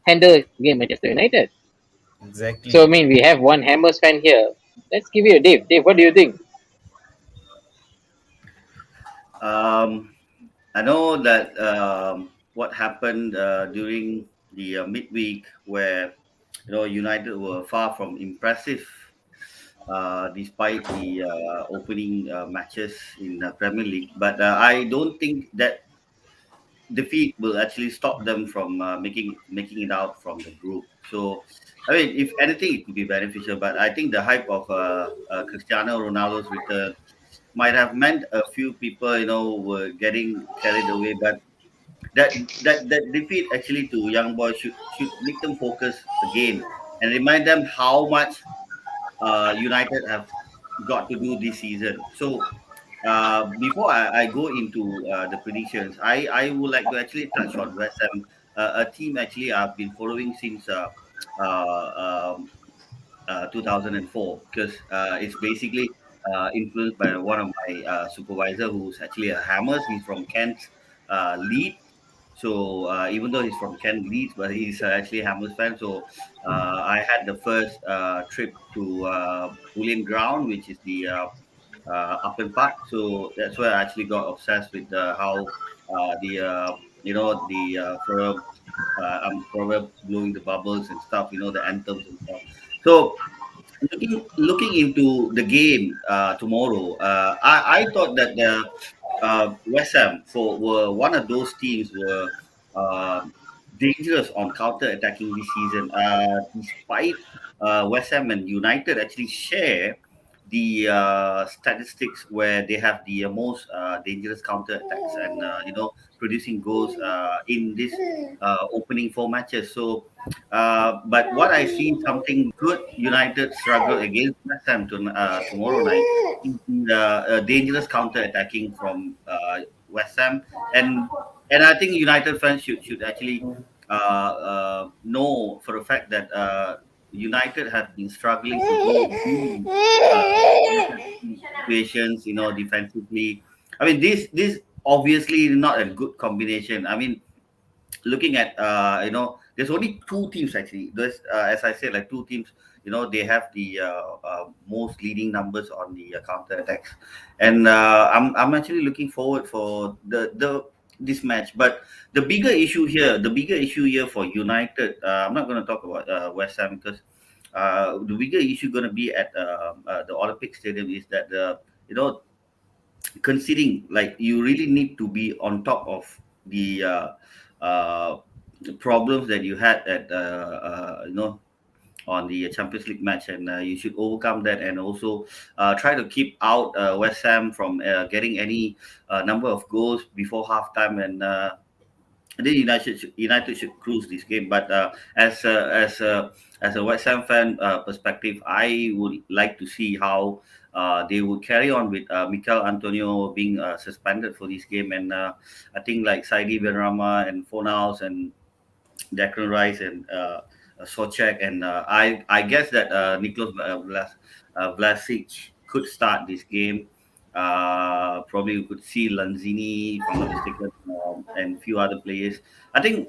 handle game Manchester United. So I Exactly. mean, we have one Hammers fan here. Let's give you a Dave. Dave, what do you think? Um, I know that what happened during the midweek, where United were far from impressive, despite the opening matches in the Premier League. But I don't think that defeat will actually stop them from making it out from the group. So, I mean, if anything, it could be beneficial. But I think the hype of Cristiano Ronaldo's return might have meant a few people, were getting carried away. But that defeat actually to young boys should make them focus again and remind them how much United have got to do this season. So before I go into the predictions, I would like to actually touch on West Ham, a team actually I've been following since 2004, because it's basically influenced by one of my supervisor who's actually a Hammers. He's from Kent, Leeds. So even though he's from Kent, Leeds, but he's actually a Hammers fan. So I had the first trip to Bullion Ground, which is the Upland Park. So that's where I actually got obsessed with how the proverb blowing the bubbles and stuff. The anthems and stuff. So looking into the game tomorrow, I thought that West Ham were one of those teams were uh, dangerous on counter attacking this season. Despite West Ham and United actually share the statistics where they have the most dangerous counter attacks and producing goals in this opening four matches. So, but what I see something good. United struggle against West Ham tomorrow night. The dangerous counter attacking from West Ham, and I think United fans should actually know for a fact that United have been struggling to do situations, defensively. I mean, this obviously not a good combination. I mean, looking at there's only two teams actually. There's as I said, like two teams. They have the most leading numbers on the counter attacks, and I'm actually looking forward for the this match. But the bigger issue here for United, I'm not going to talk about West Ham because the bigger issue going to be at the Olympic Stadium is that you know considering like you really need to be on top of the uh, problems that you had at on the Champions League match, and you should overcome that, and also try to keep out West Ham from getting any number of goals before halftime, and I think United should cruise this game. But as a West Ham fan perspective, I would like to see how they would carry on with Mikel Antonio being suspended for this game, and I think like Saidi Benrahma and Fornals and Declan Rice and Socek, and I guess that Niklas Vlasic could start this game. Probably we could see Lanzini, if I'm not mistaken, and a few other players. I think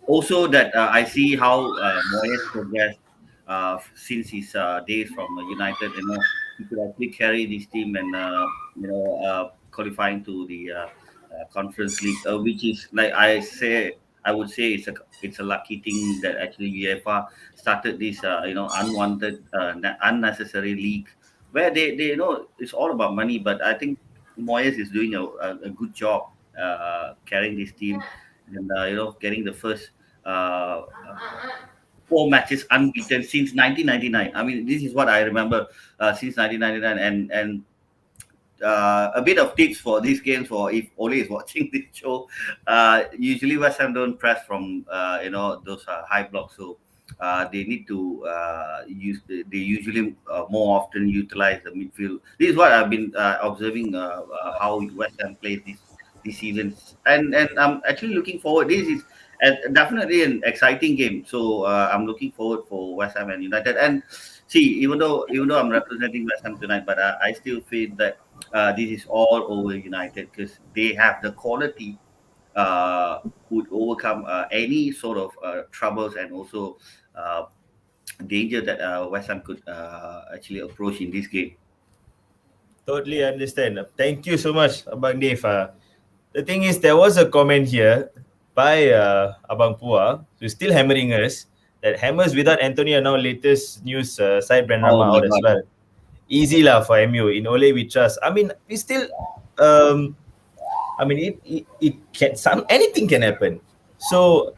also that I see how Moyes progressed since his days from United. He could actually carry this team and qualifying to the Conference League, which is like I would say it's a lucky thing that actually UEFA started this unwanted unnecessary league where they it's all about money. But I think Moyes is doing a good job carrying this team, and getting the first four matches unbeaten since 1999. I mean, this is what I remember since 1999, and a bit of tips for these games for if Ole is watching this show. Usually West Ham don't press from those high blocks, so they need to they usually more often utilize the midfield. This is what I've been observing how West Ham plays this season, and I'm actually looking forward. This is definitely an exciting game, so I'm looking forward for West Ham and United. And see, even though I'm representing West Ham tonight, but I still feel that this is all over United because they have the quality would overcome any sort of troubles and also danger that West Ham could actually approach in this game. Totally understand. Thank you so much, Abang Dave. The thing is, there was a comment here by Abang Pua, who's still hammering us, that hammers without Anthony are now latest news side brand Rama out as well. Easy lah for MU. In Ole we trust. I mean, we still it can anything can happen. So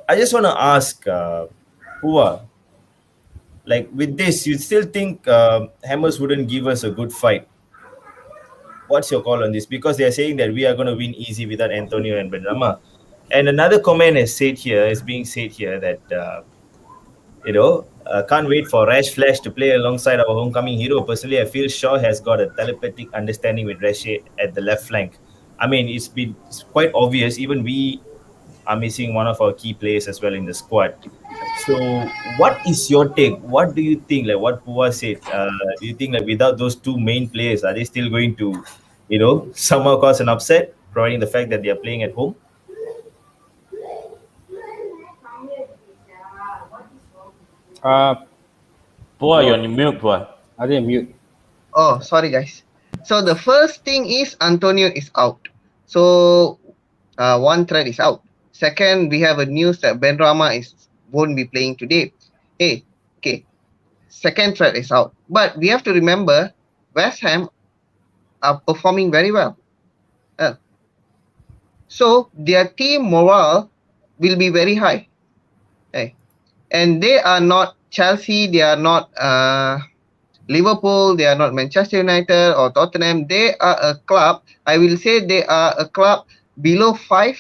I just want to ask Pua, like with this, you still think Hammers wouldn't give us a good fight? What's your call on this? Because they are saying that we are going to win easy without Antonio and Benrahma. And another comment is being said here that can't wait for Rash Flash to play alongside our homecoming hero. Personally, I feel Shaw has got a telepathic understanding with Rash at the left flank. I mean, it's quite obvious. Even we are missing one of our key players as well in the squad. So, what is your take? What do you think? Like what Pua said, do you think like without those two main players, are they still going to, somehow cause an upset, providing the fact that they are playing at home? Pua, you're on mute, Pua. Are they mute? Oh, sorry guys. So the first thing is Antonio is out. So one thread is out. Second, we have a news that Benrahma won't be playing today. Okay. Second thread is out. But we have to remember West Ham are performing very well. Uh, so their team morale will be very high. Okay? And they are not Chelsea, they are not Liverpool, they are not Manchester United or Tottenham. They are a club, I will say they are a club below 5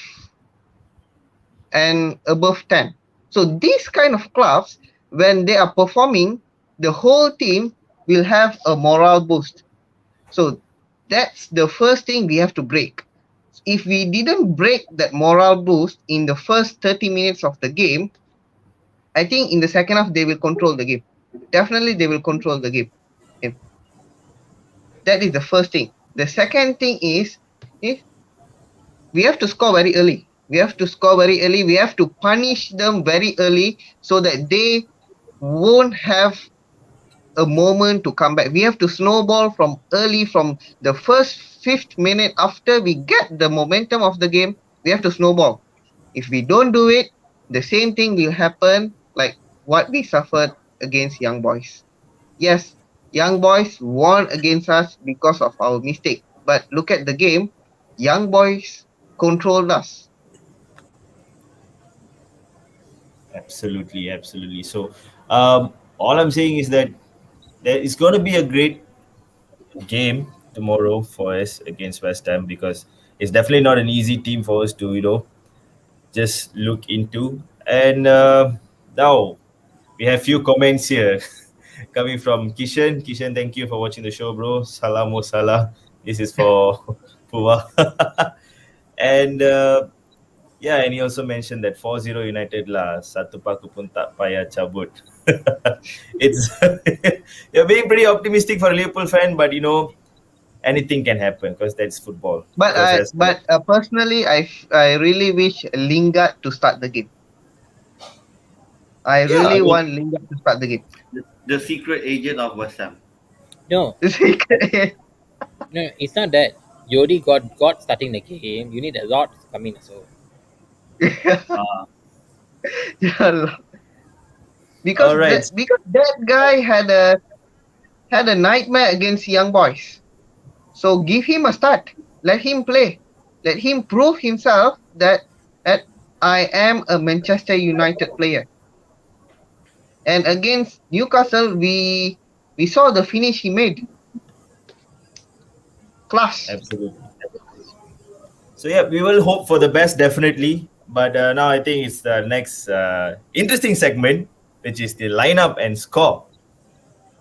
and above 10. So these kind of clubs, when they are performing, the whole team will have a morale boost. So that's the first thing we have to break. If we didn't break that morale boost in the first 30 minutes of the game, I think in the second half they will control the game. Definitely they will control the game. Okay. That is the first thing. The second thing is we have to score very early. We have to score very early. We have to punish them very early so that they won't have a moment to come back. We have to snowball from early, from the first fifth minute after we get the momentum of the game. We have to snowball. If we don't do it, the same thing will happen like what we suffered against Young Boys. Yes, Young Boys won against us because of our mistake. But look at the game. Young Boys controlled us. Absolutely, absolutely. So, all I'm saying is that there is going to be a great game tomorrow for us against West Ham, because it's definitely not an easy team for us to just look into. And now we have few comments here coming from Kishan. Kishan, thank you for watching the show, bro. Salam wa salah. This is for Puwa. And yeah, and he also mentioned that 4-0 United lah, satu paku pun tak payah cabut. It's you're being pretty optimistic for a Liverpool fan, but anything can happen because that's football. But Because personally, I really wish Lingard to start the game. I yeah, I really mean, want Lingard to start the game. The secret agent of West Ham. No, no, it's not that. You already got starting the game. You need a lot coming so. Uh, Yeah, all because right. that guy had a nightmare against Young Boys. So give him a start. Let him play. Let him prove himself that I am a Manchester United player. And against Newcastle, we saw the finish he made. Class. Absolutely. So yeah, we will hope for the best, definitely. But now I think it's the next interesting segment, which is the lineup and score.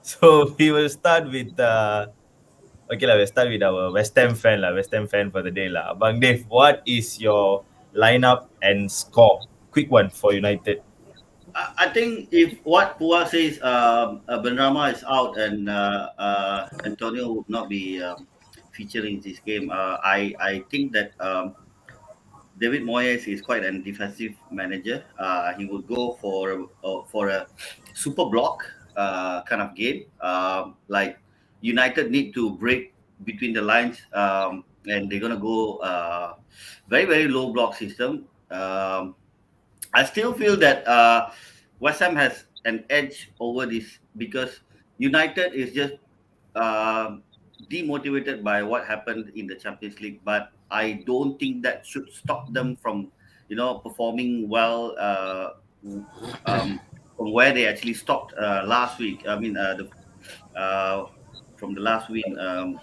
So we will start with okay lah. We'll start with our West Ham fan lah. West Ham fan for the day lah. Bang Dave, what is your lineup and score? Quick one for United. I think if what Pua says, Benrahma is out and Antonio would not be featuring this game, I think that David Moyes is quite a defensive manager. He would go for a super block kind of game. Like United need to break between the lines, and they're gonna go very very low block system. I still feel that West Ham has an edge over this because United is just demotivated by what happened in the Champions League. But I don't think that should stop them from, performing well from where they actually stopped last week. I mean, from the last win.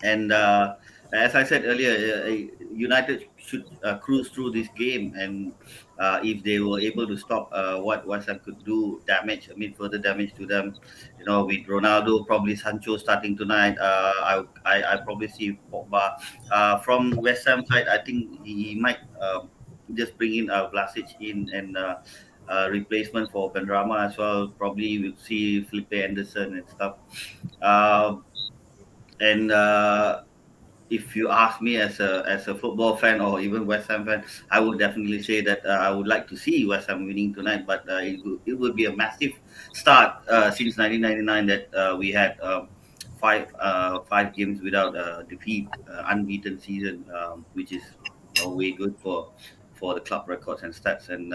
And as I said earlier, United should cruise through this game, and if they were able to stop what West Ham could do, damage, I mean, further damage to them, with Ronaldo, probably Sancho starting tonight. I probably see Pogba from West Ham side. I think he might just bring in Vlasic in and. Replacement for Benrahma as well. Probably we'll see Felipe Anderson and stuff. And if you ask me as a football fan or even West Ham fan, I would definitely say that I would like to see West Ham winning tonight. But it would be a massive start since 1999 that we had five games without defeat, unbeaten season, which is way good for the club records and stats. And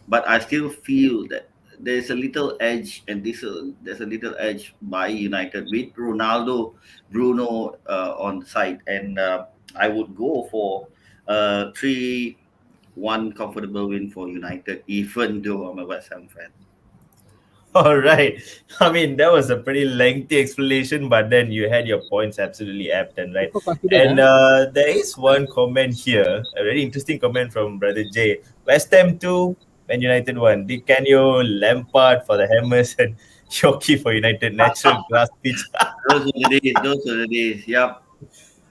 but I still feel that there's a little edge, and there's a little edge by United with Ronaldo, Bruno on the side, and I would go for 3-1 comfortable win for United, even though I'm a West Ham fan. All right. I mean, that was a pretty lengthy explanation, but then you had your points absolutely apt and right. Super confident, And there is one comment here, a very interesting comment from Brother Jay. West Ham 2, Man United 1. Di Canio, Lampard for the Hammers, and Shoki for United. Natural grass pitch. Those were the days. Those were the days. Yep.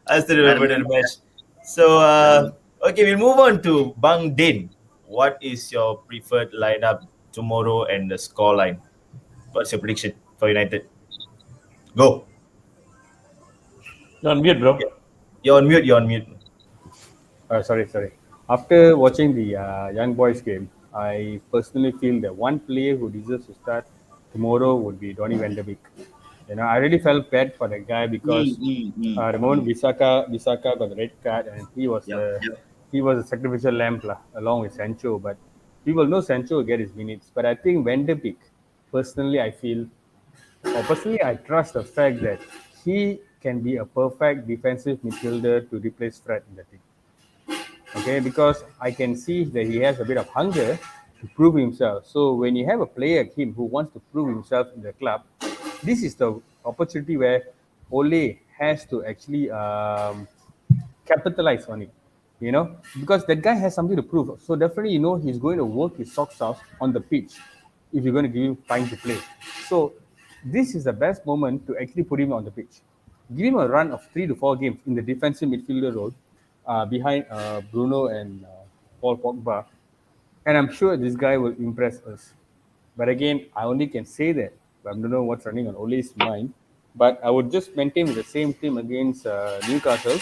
I still I remember that remember match. So, that. okay, we'll move on to Bang Din. What is your preferred lineup tomorrow and the score line? What's your prediction for United? Go. You're on mute, bro. You're on mute. You're on mute. Sorry. After watching the Young Boys game, I personally feel that one player who deserves to start tomorrow would be Donny van de Beek. I really felt bad for that guy because the moment Visaka got the red card and he was Yep. he was a sacrificial lamb along with Sancho. But people know Sancho will get his minutes. But I think Van de Beek, personally, I trust the fact that he can be a perfect defensive midfielder to replace Fred in the team. Okay, because I can see that he has a bit of hunger to prove himself. So when you have a player like him who wants to prove himself in the club, this is the opportunity where Ole has to actually capitalize on it. Because that guy has something to prove. So definitely, he's going to work his socks off on the pitch if you're going to give him time to play. So this is the best moment to actually put him on the pitch. Give him a run of 3 to 4 games in the defensive midfielder role behind Bruno and Paul Pogba. And I'm sure this guy will impress us. But again, I only can say that. I don't know what's running on Ole's mind. But I would just maintain with the same team against Newcastle.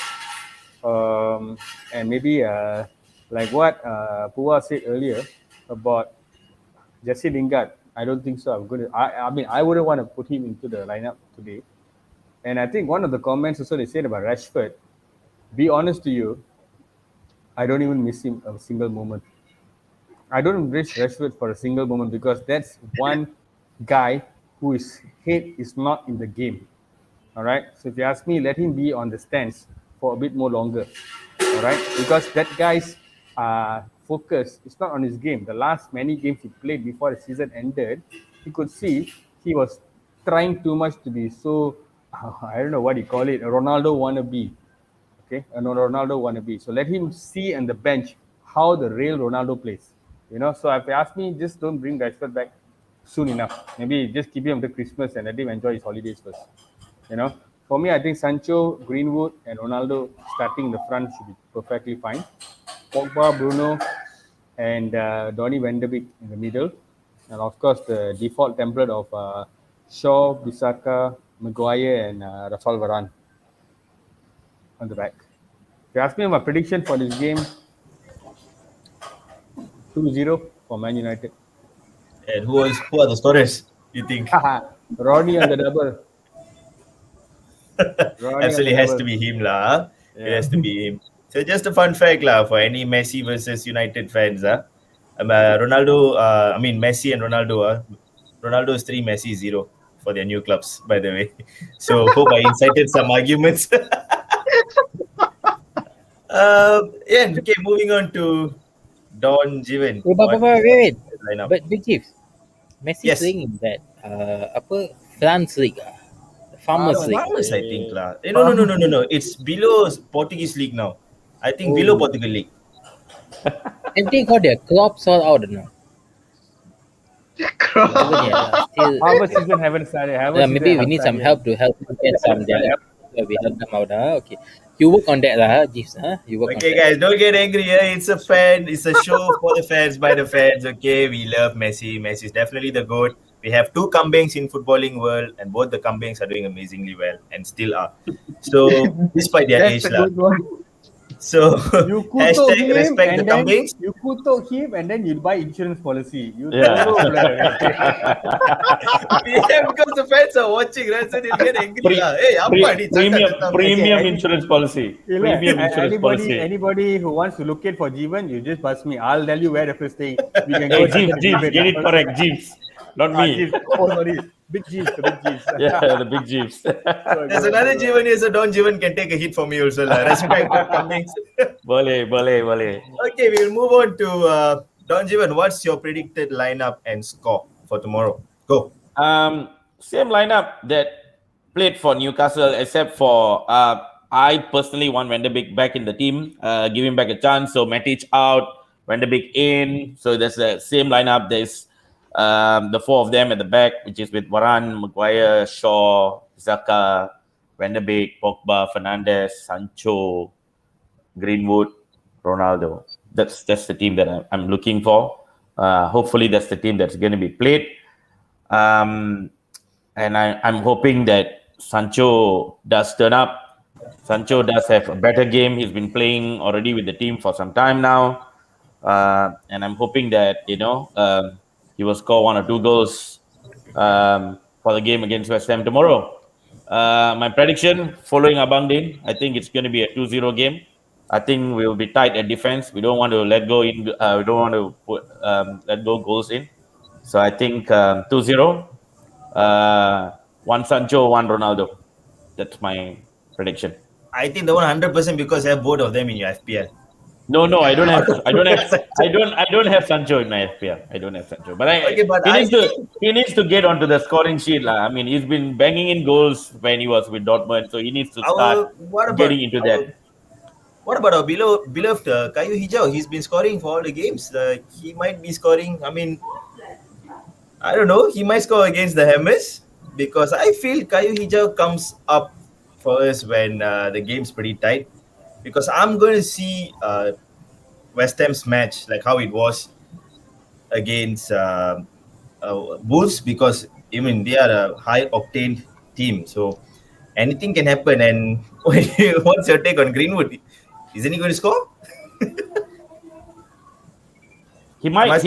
And maybe like what Pua said earlier about Jesse Lingard, I don't think so. I wouldn't want to put him into the lineup today. And I think one of the comments also they said about Rashford, be honest to you, I don't even miss him a single moment. I don't miss Rashford for a single moment because that's one guy whose head is not in the game. All right. So if you ask me, let him be on the stands for a bit more longer. All right. Because that guy's focus is not on his game. The last many games he played before the season ended, you could see he was trying too much to be so, I don't know what you call it, a Ronaldo wannabe. Okay, a Ronaldo wannabe. So let him see on the bench how the real Ronaldo plays. So if you ask me, just don't bring Rashford back soon enough. Maybe just keep him until Christmas and let him enjoy his holidays first. For me, I think Sancho, Greenwood, and Ronaldo starting in the front should be perfectly fine. Pogba, Bruno, and Donny van de Beek in the middle. And of course, the default template of Shaw, Bissaka, Maguire, and Rafael Varane on the back. If you ask me my prediction for this game, 2-0 for Man United. And who are the scorers, you think? Ronnie on the double. Absolutely has to be him, lah. Yeah. It has to be him. So just a fun fact, lah, for any Messi versus United fans, Messi and Ronaldo, Ronaldo is 3, Messi 0 for their new clubs, by the way. So hope I incited some arguments. Okay, moving on to Don Jiven. Wait. But Big Chiefs, Messi Yes. playing in that France League, Farmers League. Farmers, I think lah. No. It's below Portuguese league now. I think below Portugal league. And they got their crops all out now. Still, Harvard season haven't started. maybe we need some help to help get some there. We help them out. Okay, you work on that, Jeeves. You work on Okay, that. guys, don't get angry. It's a fan. It's a show for the fans by the fans. Okay, we love Messi. Messi is definitely the GOAT. We have 2 kambings in footballing world, and both the kambings are doing amazingly well and still are. So, despite their age, That's a lah. good one. So, You kutuk hashtag him respect the and then kambings. you kutuk him and then you buy insurance policy. Yeah. Yeah, because the fans are watching, right? So they'll get angry lah. Hey, apa ni? Premium insurance policy. Premium insurance policy. Anybody who wants to locate for Jeevan, you just buzz me. I'll tell you where the first thing we can Hey, go. Jeeves, get it correct, Jeeves. not me. Jeeves. Oh, sorry. Big Jeeves. The big Jeeves. Yeah, the big Jeeves. There's another Jivan here, so Don Jivan can take a hit from me also. Respect the comments. Boleh, boleh, boleh. Okay, we'll move on to Don Jivan. What's your predicted lineup and score for tomorrow? Go. Same lineup that played for Newcastle, except for I personally want Van de Beek back in the team, give him back a chance. So Matic out, Van de Beek in. So there's the same lineup. There's the four of them at the back, which is with Varane, Maguire, Shaw, Zaka, Van de Beek, Pogba, Fernandes, Sancho, Greenwood, Ronaldo. That's the team that I'm looking for. Hopefully, that's the team that's going to be played. And I'm hoping that Sancho does turn up. Sancho does have a better game. He's been playing already with the team for some time now. And I'm hoping that, he will score 1 or 2 goals for the game against West Ham tomorrow. My prediction, following Abang Din, I think it's going to be a 2-0 game. I think we'll be tight at defense. We don't want to let go in. We don't want to let go goals in. So I think 2-0. 1 Sancho, 1 Ronaldo. That's my prediction. I think the 100% because I have both of them in your FPL. No, I don't have Sancho in my FPL. I don't have Sancho, but he needs to get onto the scoring sheet. I mean, he's been banging in goals when he was with Dortmund, so he needs to start getting into that. What about our beloved Kayu Hijau? He's been scoring for all the games. He might be scoring. I mean, I don't know. He might score against the Hammers because I feel Kayu Hijau comes up for us when the game's pretty tight. Because I'm going to see West Ham's match like how it was against Wolves because even they are a high octane team. So anything can happen. And what's your take on Greenwood? Isn't he going to score? He might.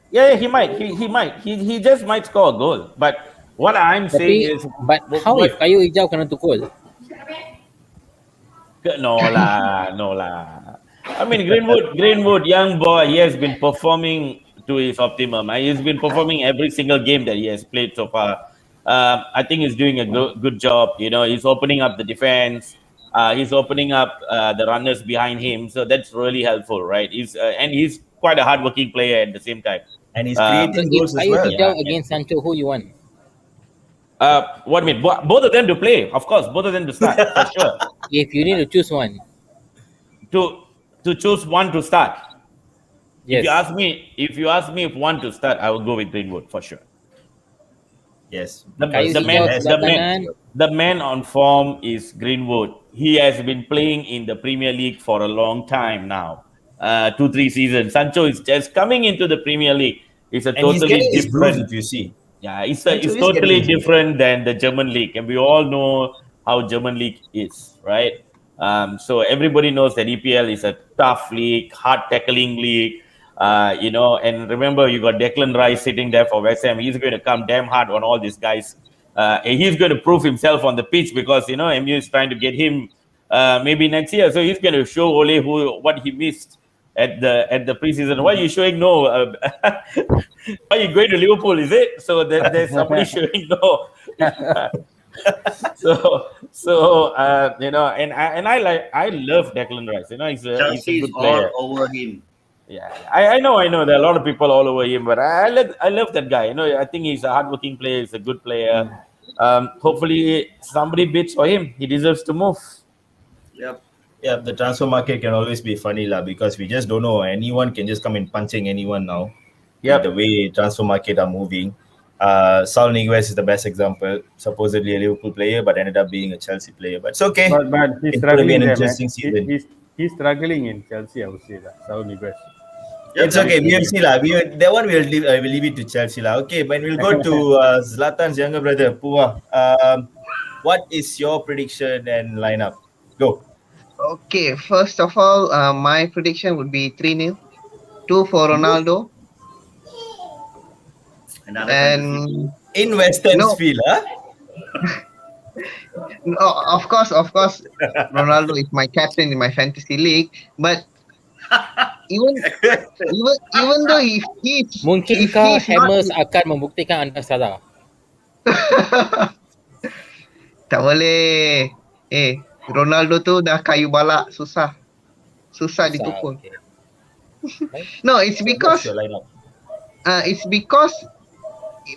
Yeah, he might. He might. He just might score a goal. But what I'm saying is, but how if Kayu Hijau kena tukul? No lah. I mean, Greenwood, young boy, he has been performing to his optimum. He's been performing every single game that he has played so far. I think he's doing a good job. He's opening up the defense. He's opening up the runners behind him. So that's really helpful, right? He's quite a hardworking player at the same time. And he's creating goals as well. Against Sancho, who you want? What do you mean? Both of them to play, of course. Both of them to start, for sure. If you need to choose one. To choose one to start. Yes. If you ask me if one to start, I will go with Greenwood for sure. Yes. The man on form is Greenwood. He has been playing in the Premier League for a long time now. 2-3 seasons. Sancho is just coming into the Premier League. It's totally different. If you see. Yeah, it's totally different than the German league, and we all know how German league is, right? So everybody knows that EPL is a tough league, hard tackling league, And remember, you got Declan Rice sitting there for West Ham. He's going to come damn hard on all these guys. He's going to prove himself on the pitch because MU is trying to get him maybe next year. So he's going to show Ole what he missed at the preseason. Why are you showing no? Why are you going to Liverpool? Is it? So there's somebody showing no. And I love Declan Rice. He's a good player. All over him. Yeah, I know. There are a lot of people all over him, but I love that guy. I think he's a hardworking player. He's a good player. Hopefully, somebody bids for him. He deserves to move. Yep. Yeah, the transfer market can always be funny because we just don't know. Anyone can just come in punching anyone now. Yeah, the way transfer market are moving. Saul Niguez is the best example. Supposedly a Liverpool player, but ended up being a Chelsea player. But it's okay. But he's it's struggling. An interesting season. He's struggling in Chelsea. I would say that Saul Niguez. It's okay. We will see that one we'll leave it to Chelsea Okay, but we'll go to Zlatan's younger brother Puwa. What is your prediction and lineup? Go. Okay, first of all, my prediction would be 3-0. 2 for Ronaldo. And in West Ham's field, huh? No, of course, Ronaldo is my captain in my fantasy league. But Even even though if Mungkinkah he's not Hammers akan membuktikan anda salah? tak boleh. Ronaldo tu dah kayu balak, susah Susah, ditukul. okay. No, it's So what's because your lineup?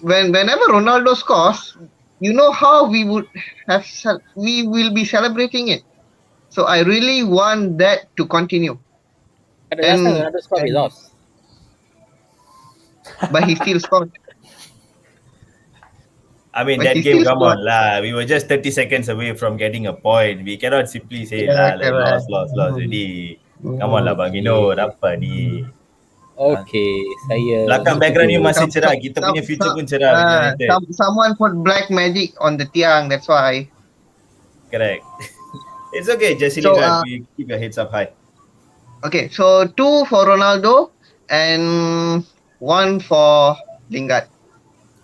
whenever Ronaldo scores, you know how we will be celebrating it. So I really want that to continue. But the last time And, Ronaldo scored, we lost. but he still scored. I mean, But that he game, still come scored. on lah. We were just 30 seconds away from getting a point. We cannot simply say Yeah, lah, like correct. lost already. Come on lah, Bang Okay. Ino, apa ni? Okay, saya Belakang background you masih cerah. Kita Some- punya future pun cerah. Man United. someone put black magic on the tiang, that's why. Correct. It's okay, Jesse So, Lingard. We keep your heads up high. Okay, so 2 for Ronaldo and 1 for Lingard.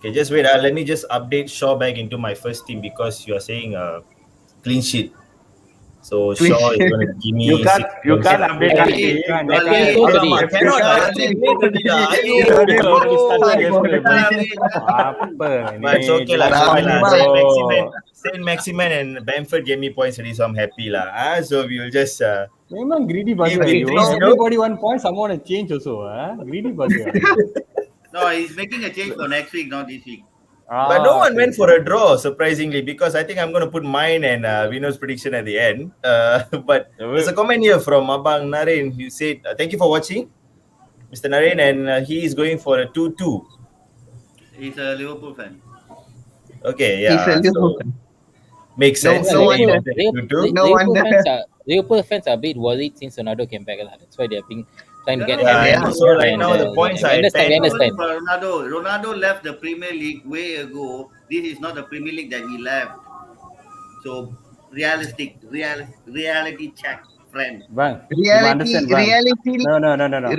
Okay, just wait. Let me just update Shaw back into my first team because you are saying clean sheet. So Clean Shaw is sheet. going to give me You can't 6 you points. can't update Hey, Kaki. Kaki close already. I cannot. I still played already lah. Aiyo. Apa ni? But it's okay lah. Jangan It's fine lah. buat. Saint Maximan and Bamford gave me points already, so I'm happy lah. So we will just Memang greedy bugger. Leave You. it, Everybody 1 point, someone a change also. Greedy bugger. No, he's making a change for next week, not this week. But no one went for a draw, surprisingly, because I think I'm going to put mine and Vino's prediction at the end. But there's a comment here from Abang Naren. You said, thank you for watching, Mr. Naren, and he is going for a 2-2. He's a Liverpool fan. Okay, He's a yeah. Liverpool So fan. makes sense. No So he wonder. went at 2-2. No wonder. Liverpool fans are a bit worried since Ronaldo came back. That's why they're trying to get Yeah, him. and also right now the points are we at understand, 10. we understand. Ronaldo left the Premier League way ago. This is not the Premier League that he left. So reality check, friend. Bang, you understand, bang.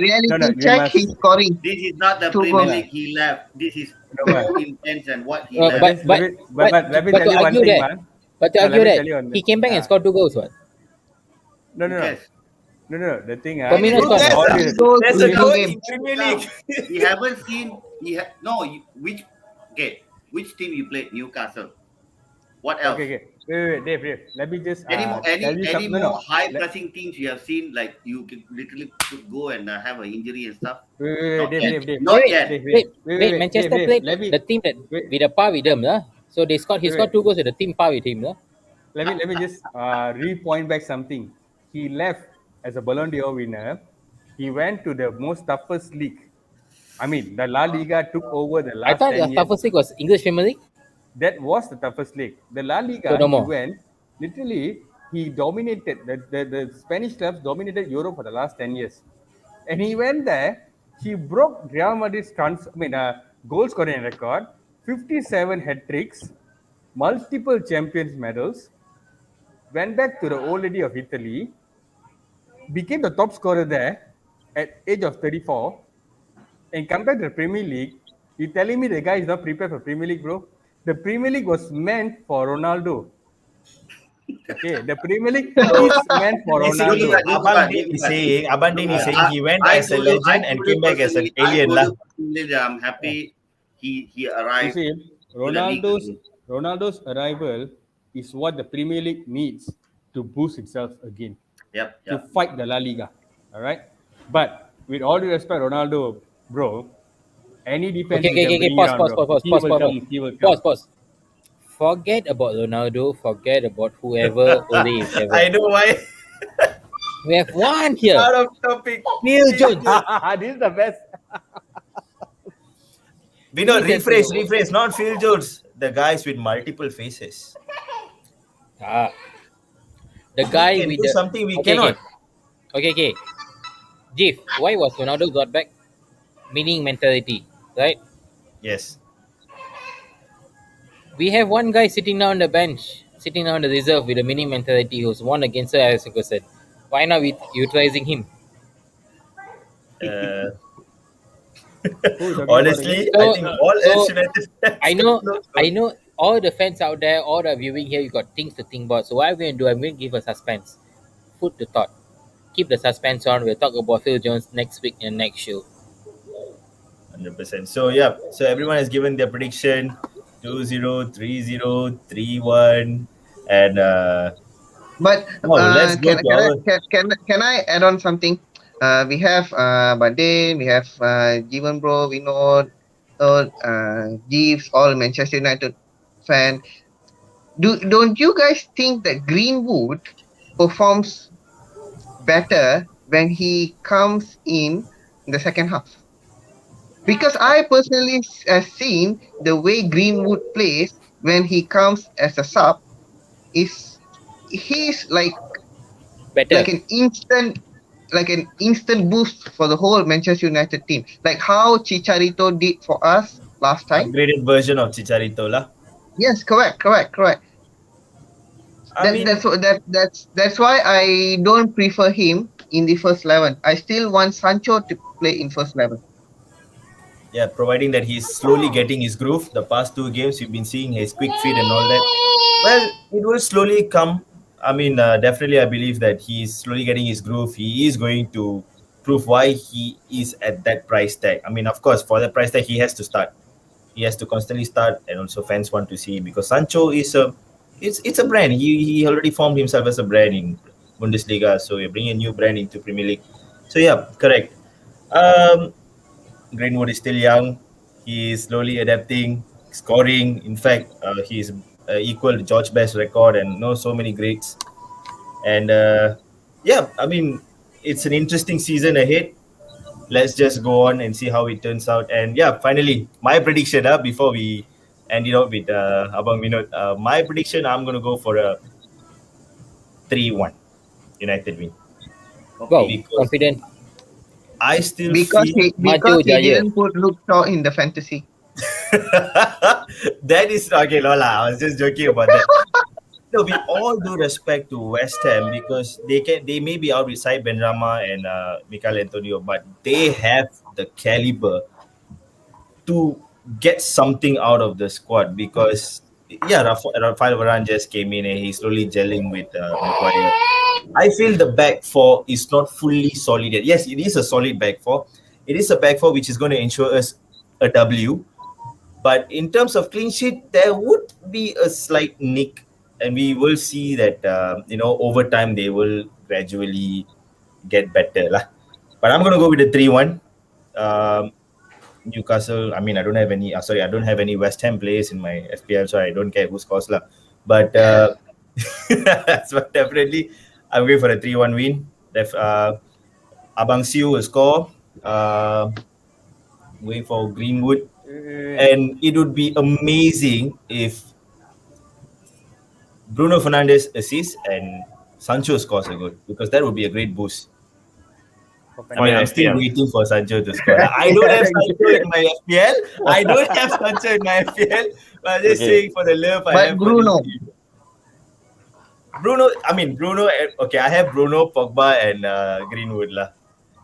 Reality check, must- he's scoring. This is not the 2 Premier goals. League he left. This is No, so intense and what he left. But let me but tell to you one argue thing, that, man. but to No, argue let me that tell you on he this. came back and scored 2 goals. What? No. Yes. No. The thing, Firmino scored. all That's this- goals There's in a two goal games. in Premier League. You haven't seen. Which team you played? Newcastle. What else? Okay. Wait, Dave. Let me just Any more tell you more high pressing teams you have seen, like you could literally go and have an injury and stuff? Wait, Dave. Not yet. Wait, Manchester Dave, played let me- the team that wait. with a par with them, so he scored 2 goals with the team par with him, Let me just re-point back something. He left as a Ballon d'Or winner. He went to the most toughest league. I mean, the La Liga took over the I last thought 10 the years. toughest league was English Premier League. That was the toughest league. The La Liga, So no more. he went, literally, he dominated, the Spanish clubs dominated Europe for the last 10 years. And he went there, he broke Real Madrid's goal scoring record, 57 hat-tricks, multiple Champions medals, went back to the old lady of Italy, became the top scorer there at age of 34, and come back to the Premier League. You telling me the guy is not prepared for Premier League, bro? The Premier League was meant for Ronaldo. Okay, the Premier League is meant for Basically, Ronaldo. Abang Din is saying he went as a legend and came back as an alien lah. I'm happy he You arrived. see, to the league. Ronaldo's arrival is what the Premier League needs to boost itself again, Yep. to fight the La Liga. All right, but with all due respect, Ronaldo, bro, any defense. Okay. Pause. Forget about Ronaldo. Forget about whoever. Ole, whatever. I know why. We have one here. Out of topic. Neil Jones. This is the best. Vino, rephrase. Not Phil Jones. The guys with multiple faces. The guy We can with do the something we cannot. Okay. Jeff, why was Ronaldo got back? Meaning mentality, right? Yes. We have one guy sitting down on the bench, sitting down on the reserve with a winning mentality who's won against Sir Alex Ferguson. Why not we utilizing him? Honestly, I think all else United fans I know all the fans out there, all the viewing here, you got things to think about. So what I'm going to do, I'm going to give a suspense. Food to thought. keep the suspense on. We'll talk about Phil Jones next week in the next show. 100%. So yeah, so everyone has given their prediction 2-0, 3-0, 3-1, and But wow, let's go to our can I add on something? We have Bade, we have Jivan Bro, Vinod, Jeeves, all Manchester United fan. Don't you guys think that Greenwood performs better when he comes in the second half? Because I personally have seen the way Greenwood plays when he comes as a sub is he's Better. like an instant boost for the whole Manchester United team. Like how Chicharito did for us last time. upgraded version of Chicharito lah. Yes, correct. I mean, That's why I don't prefer him in the first 11. I still want Sancho to play in first 11. yeah, providing that he's slowly getting his groove. The past two games we've been seeing his quick feet and all that. Well, it will slowly come. I mean, definitely, I believe that he's slowly getting his groove. He is going to prove why he is at that price tag. I mean, of course, for the price tag, he has to start. He has to constantly start, and also fans want to see him because Sancho is it's a brand. He already formed himself as a brand in Bundesliga, so we're bringing a new brand into Premier League. So yeah, correct. Um, Greenwood is still young. He is slowly adapting, scoring. In fact, he's equal to George Best's record and know so many greats. And yeah, I mean, it's an interesting season ahead. Let's just go on and see how it turns out. And yeah, finally, my prediction before we end it out with Abang Minot. My prediction, I'm going to go for a 3-1 United win. Wow, Because confident. I still Because feel Maju he Jaya. didn't put Luke Shaw in the fantasy. that is okay, Lola. I was just joking about that. No, with all due respect to West Ham, because they may be out with Said Benrahma and Mikel Antonio, but they have the caliber to get something out of the squad. Because yeah, Rafael Varane just came in and he's slowly gelling with Maguire. I feel the back four is not fully solid yet. Yes, it is a solid back four. It is a back four which is going to ensure us a W. But in terms of clean sheet, there would be a slight nick, and we will see that over time they will gradually get better lah. But I'm gonna go with the 3-1. Newcastle. I mean, I don't have any. Sorry, I don't have any West Ham players in my FPL, so I don't care who scores lah. But so definitely, I'm going for a 3-1 win. Abang Siu will score. Going for Greenwood. And it would be amazing if Bruno Fernandes assists and Sancho scores a goal, because that would be a great boost. I mean, I'm still waiting for Sancho to score. I don't have Sancho in my FPL. I don't have Sancho in my FPL. But I'm just saying for the love I have. Bruno. Bruno. Okay, I have Bruno, Pogba, and Greenwood lah.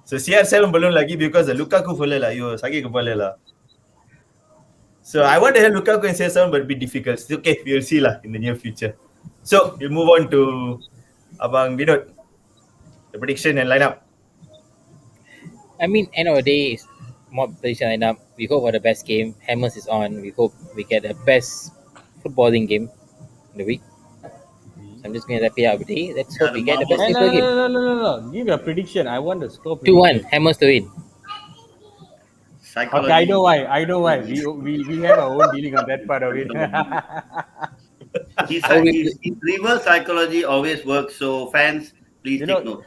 So CR7 belum lagi because the Lukaku full lah. You sakit kepala lah. So I want to have Lukaku and CR7, but it'll be difficult. It's okay, we'll see lah in the near future. So we'll move on to Abang Vinod. The prediction and lineup. I mean, end of the day, it's more prediction lineup. We hope for the best game. Hammers is on. We hope we get the best footballing game in the week. So I'm just going to wrap it up today. Let's hope we get the best football game. No. Give your prediction. I want the score. 2-1. Hammers to win. Okay, I know why. We have our own dealing on that part of it. His reverse psychology always works. So fans, please take note.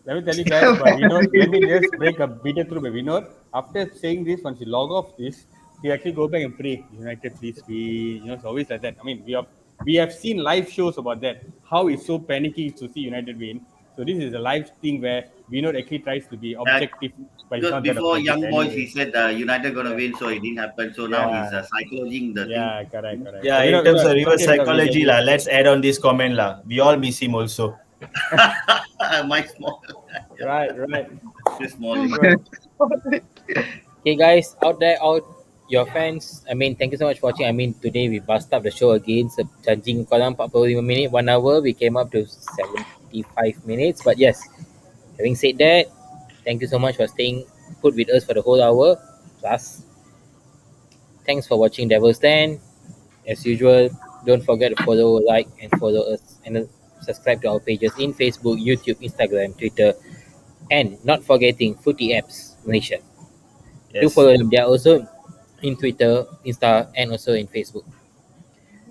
Let me tell you guys, but let me just break a bit through by Vinod. After saying this, once you log off this, he actually go back and pray, United, please be, it's always like that. I mean, we have seen live shows about that, how it's so panicky to see United win. So this is a live thing where Vinod actually tries to be objective. Because before Young Boys, he said United going to win, so it didn't happen. So now he's psychologizing the thing. Yeah, correct. Yeah, in terms of reverse psychology, let's add on this comment. We all miss him also. Mike Small. Right. Small. Okay, guys, out your fans. I mean, thank you so much for watching. I mean, today we bust up the show again. So, judging 45 minutes, 1 hour, we came up to 75 minutes. But yes, Having said that, thank you so much for staying put with us for the whole hour plus. Thanks for watching Devil's Den. As usual, don't forget to follow, like, and follow us and subscribe to our pages in Facebook, YouTube, Instagram, Twitter, and not forgetting Footy Apps Malaysia. Do Yes. follow them. They are also in Twitter, Insta, and also in Facebook.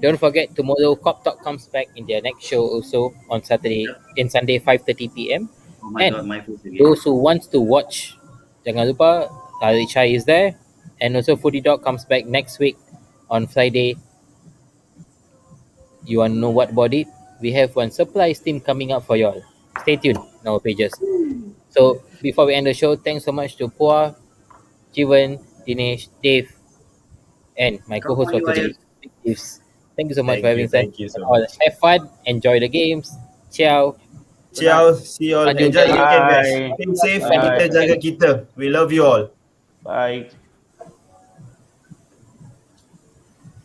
Don't forget tomorrow Cop Talk comes back in their next show also on Saturday Yep. in Sunday 5:30 p.m. Oh my And God, my food again. those who wants to watch, jangan lupa Tari Chai is there, and also Foodie Dog comes back next week on Friday. You want to know what about it? We have one surprise team coming up for y'all. Stay tuned on our pages. So before we end the show, thanks so much to Pua, Jivan, Dinesh, Dave, and my Come co-host on, for you today, guys. Steve. Thank you so much for having us. Thank you so All much. have fun, enjoy the games. Ciao. Good night. Ciao, see you all. Maju Enjoy the Jaya. weekend, guys. Bye. Stay safe and Maju kita Bye. jaga Jaya. kita. We love you all. Bye.